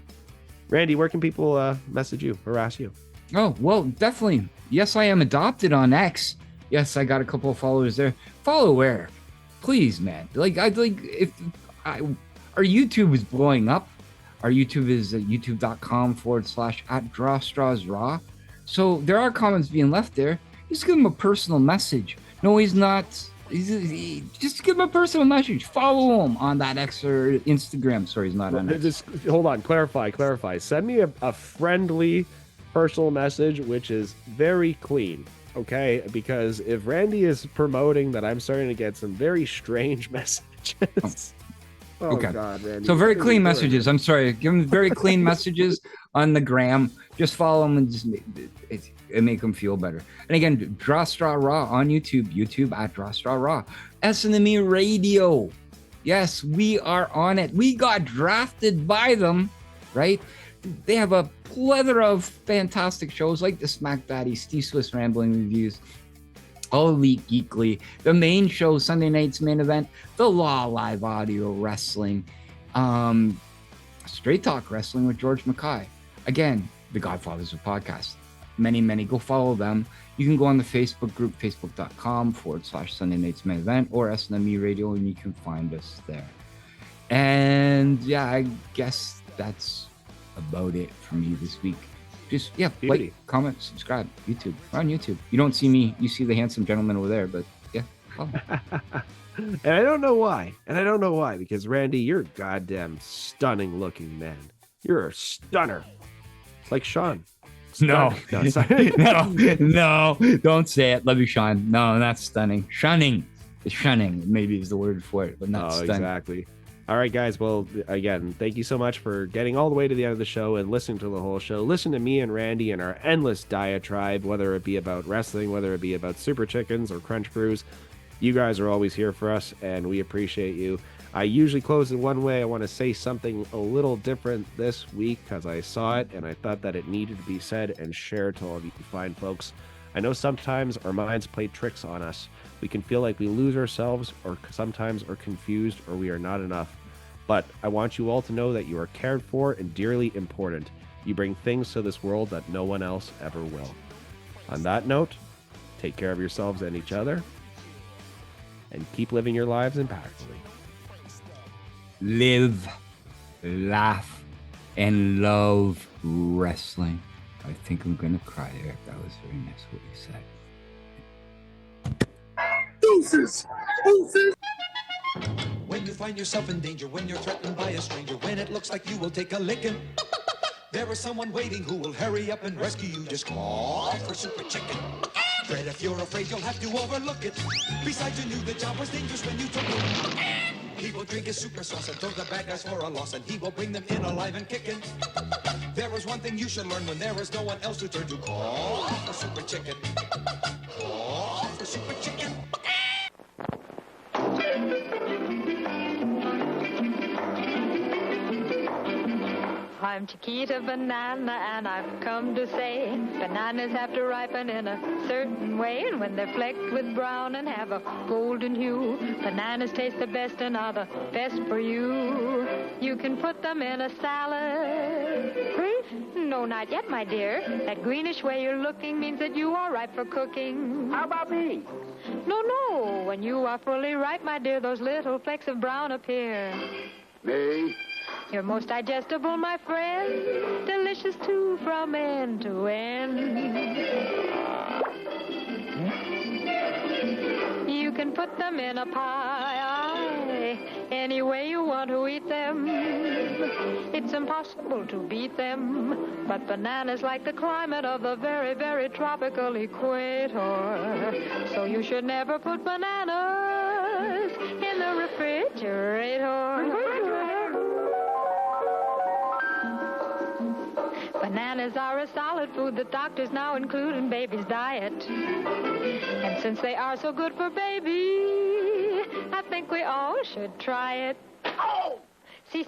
Randy, where can people message you, harass you? Oh, well, definitely. Yes, I am adopted on X. Yes, I got a couple of followers there. Follow Eric, please, man. Like, our YouTube is blowing up. Our YouTube is at youtube.com/@drawstrawsraw. So there are comments being left there. Just give him a personal message. No, he's not. Just give him a personal message. Follow him on that X or Instagram. Sorry, he's not on it. Just hold on. Clarify. Send me a friendly personal message, which is very clean. Okay, because if Randy is promoting that, I'm starting to get some very strange messages. Oh, okay. God, Randy. So very clean messages. I'm sorry. Give him very clean messages on the gram. Just follow him and just make him feel better. And again, Draw Straw Raw on YouTube. YouTube at Draw Straw Raw. SNME Radio. Yes, we are on it. We got drafted by them, right? They have a plethora of fantastic shows like the Smack Daddy, Steve Swiss Rambling Reviews, All Elite Geekly, the main show, Sunday night's main event, the Law Live Audio Wrestling, Straight Talk Wrestling with George Mackay. Again, the Godfathers of Podcasts. Many. Go follow them. You can go on the Facebook group, facebook.com/Sunday night's main event or SNME Radio, and you can find us there. And yeah, I guess that's about it from me this week. Just like, comment, subscribe. YouTube. We're on YouTube. You don't see me, you see the handsome gentleman over there, but yeah, follow. And I don't know why because Randy, you're a goddamn stunning looking man. You're a stunner. It's like Sean. No, sorry. no, don't say it. Love you, Sean. No, not stunning. Shunning maybe is the word for it, but not stunning. Exactly. All right, guys. Well, again, thank you so much for getting all the way to the end of the show and listening to the whole show. Listen to me and Randy and our endless diatribe, whether it be about wrestling, whether it be about Super Chickens or Crunch Brews. You guys are always here for us, and we appreciate you. I usually close in one way. I want to say something a little different this week because I saw it, and I thought that it needed to be said and shared to all of you fine folks. I know sometimes our minds play tricks on us. We can feel like we lose ourselves or sometimes are confused or we are not enough. But I want you all to know that you are cared for and dearly important. You bring things to this world that no one else ever will. On that note, take care of yourselves and each other and keep living your lives impactfully. Live, laugh, and love wrestling. I think I'm gonna cry, Eric. That was very nice what you said. Deuces! When you find yourself in danger, when you're threatened by a stranger, when it looks like you will take a licking, there is someone waiting who will hurry up and rescue you. Just call for Super Chicken. Fred, if you're afraid, you'll have to overlook it. Besides, you knew the job was dangerous when you took it. He will drink his super sauce and throw the bad guys for a loss, and he will bring them in alive and kicking. There is one thing you should learn when there is no one else to turn to. Call for Super Chicken. Call for Super Chicken. I'm Chiquita Banana, and I've come to say bananas have to ripen in a certain way, and when they're flecked with brown and have a golden hue, bananas taste the best and are the best for you. You can put them in a salad. No, not yet, my dear. That greenish way you're looking means that you are ripe for cooking. How about me? No. When you are fully ripe, my dear, those little flecks of brown appear. Me? You're most digestible, my friend. Delicious, too, from end to end. You can put them in a pie, any way you want to eat them. It's impossible to beat them. But bananas like the climate of the very, very tropical equator. So you should never put bananas in the refrigerator. Bananas are a solid food that doctors now include in baby's diet. And since they are so good for baby, I think we all should try it. Oh! See.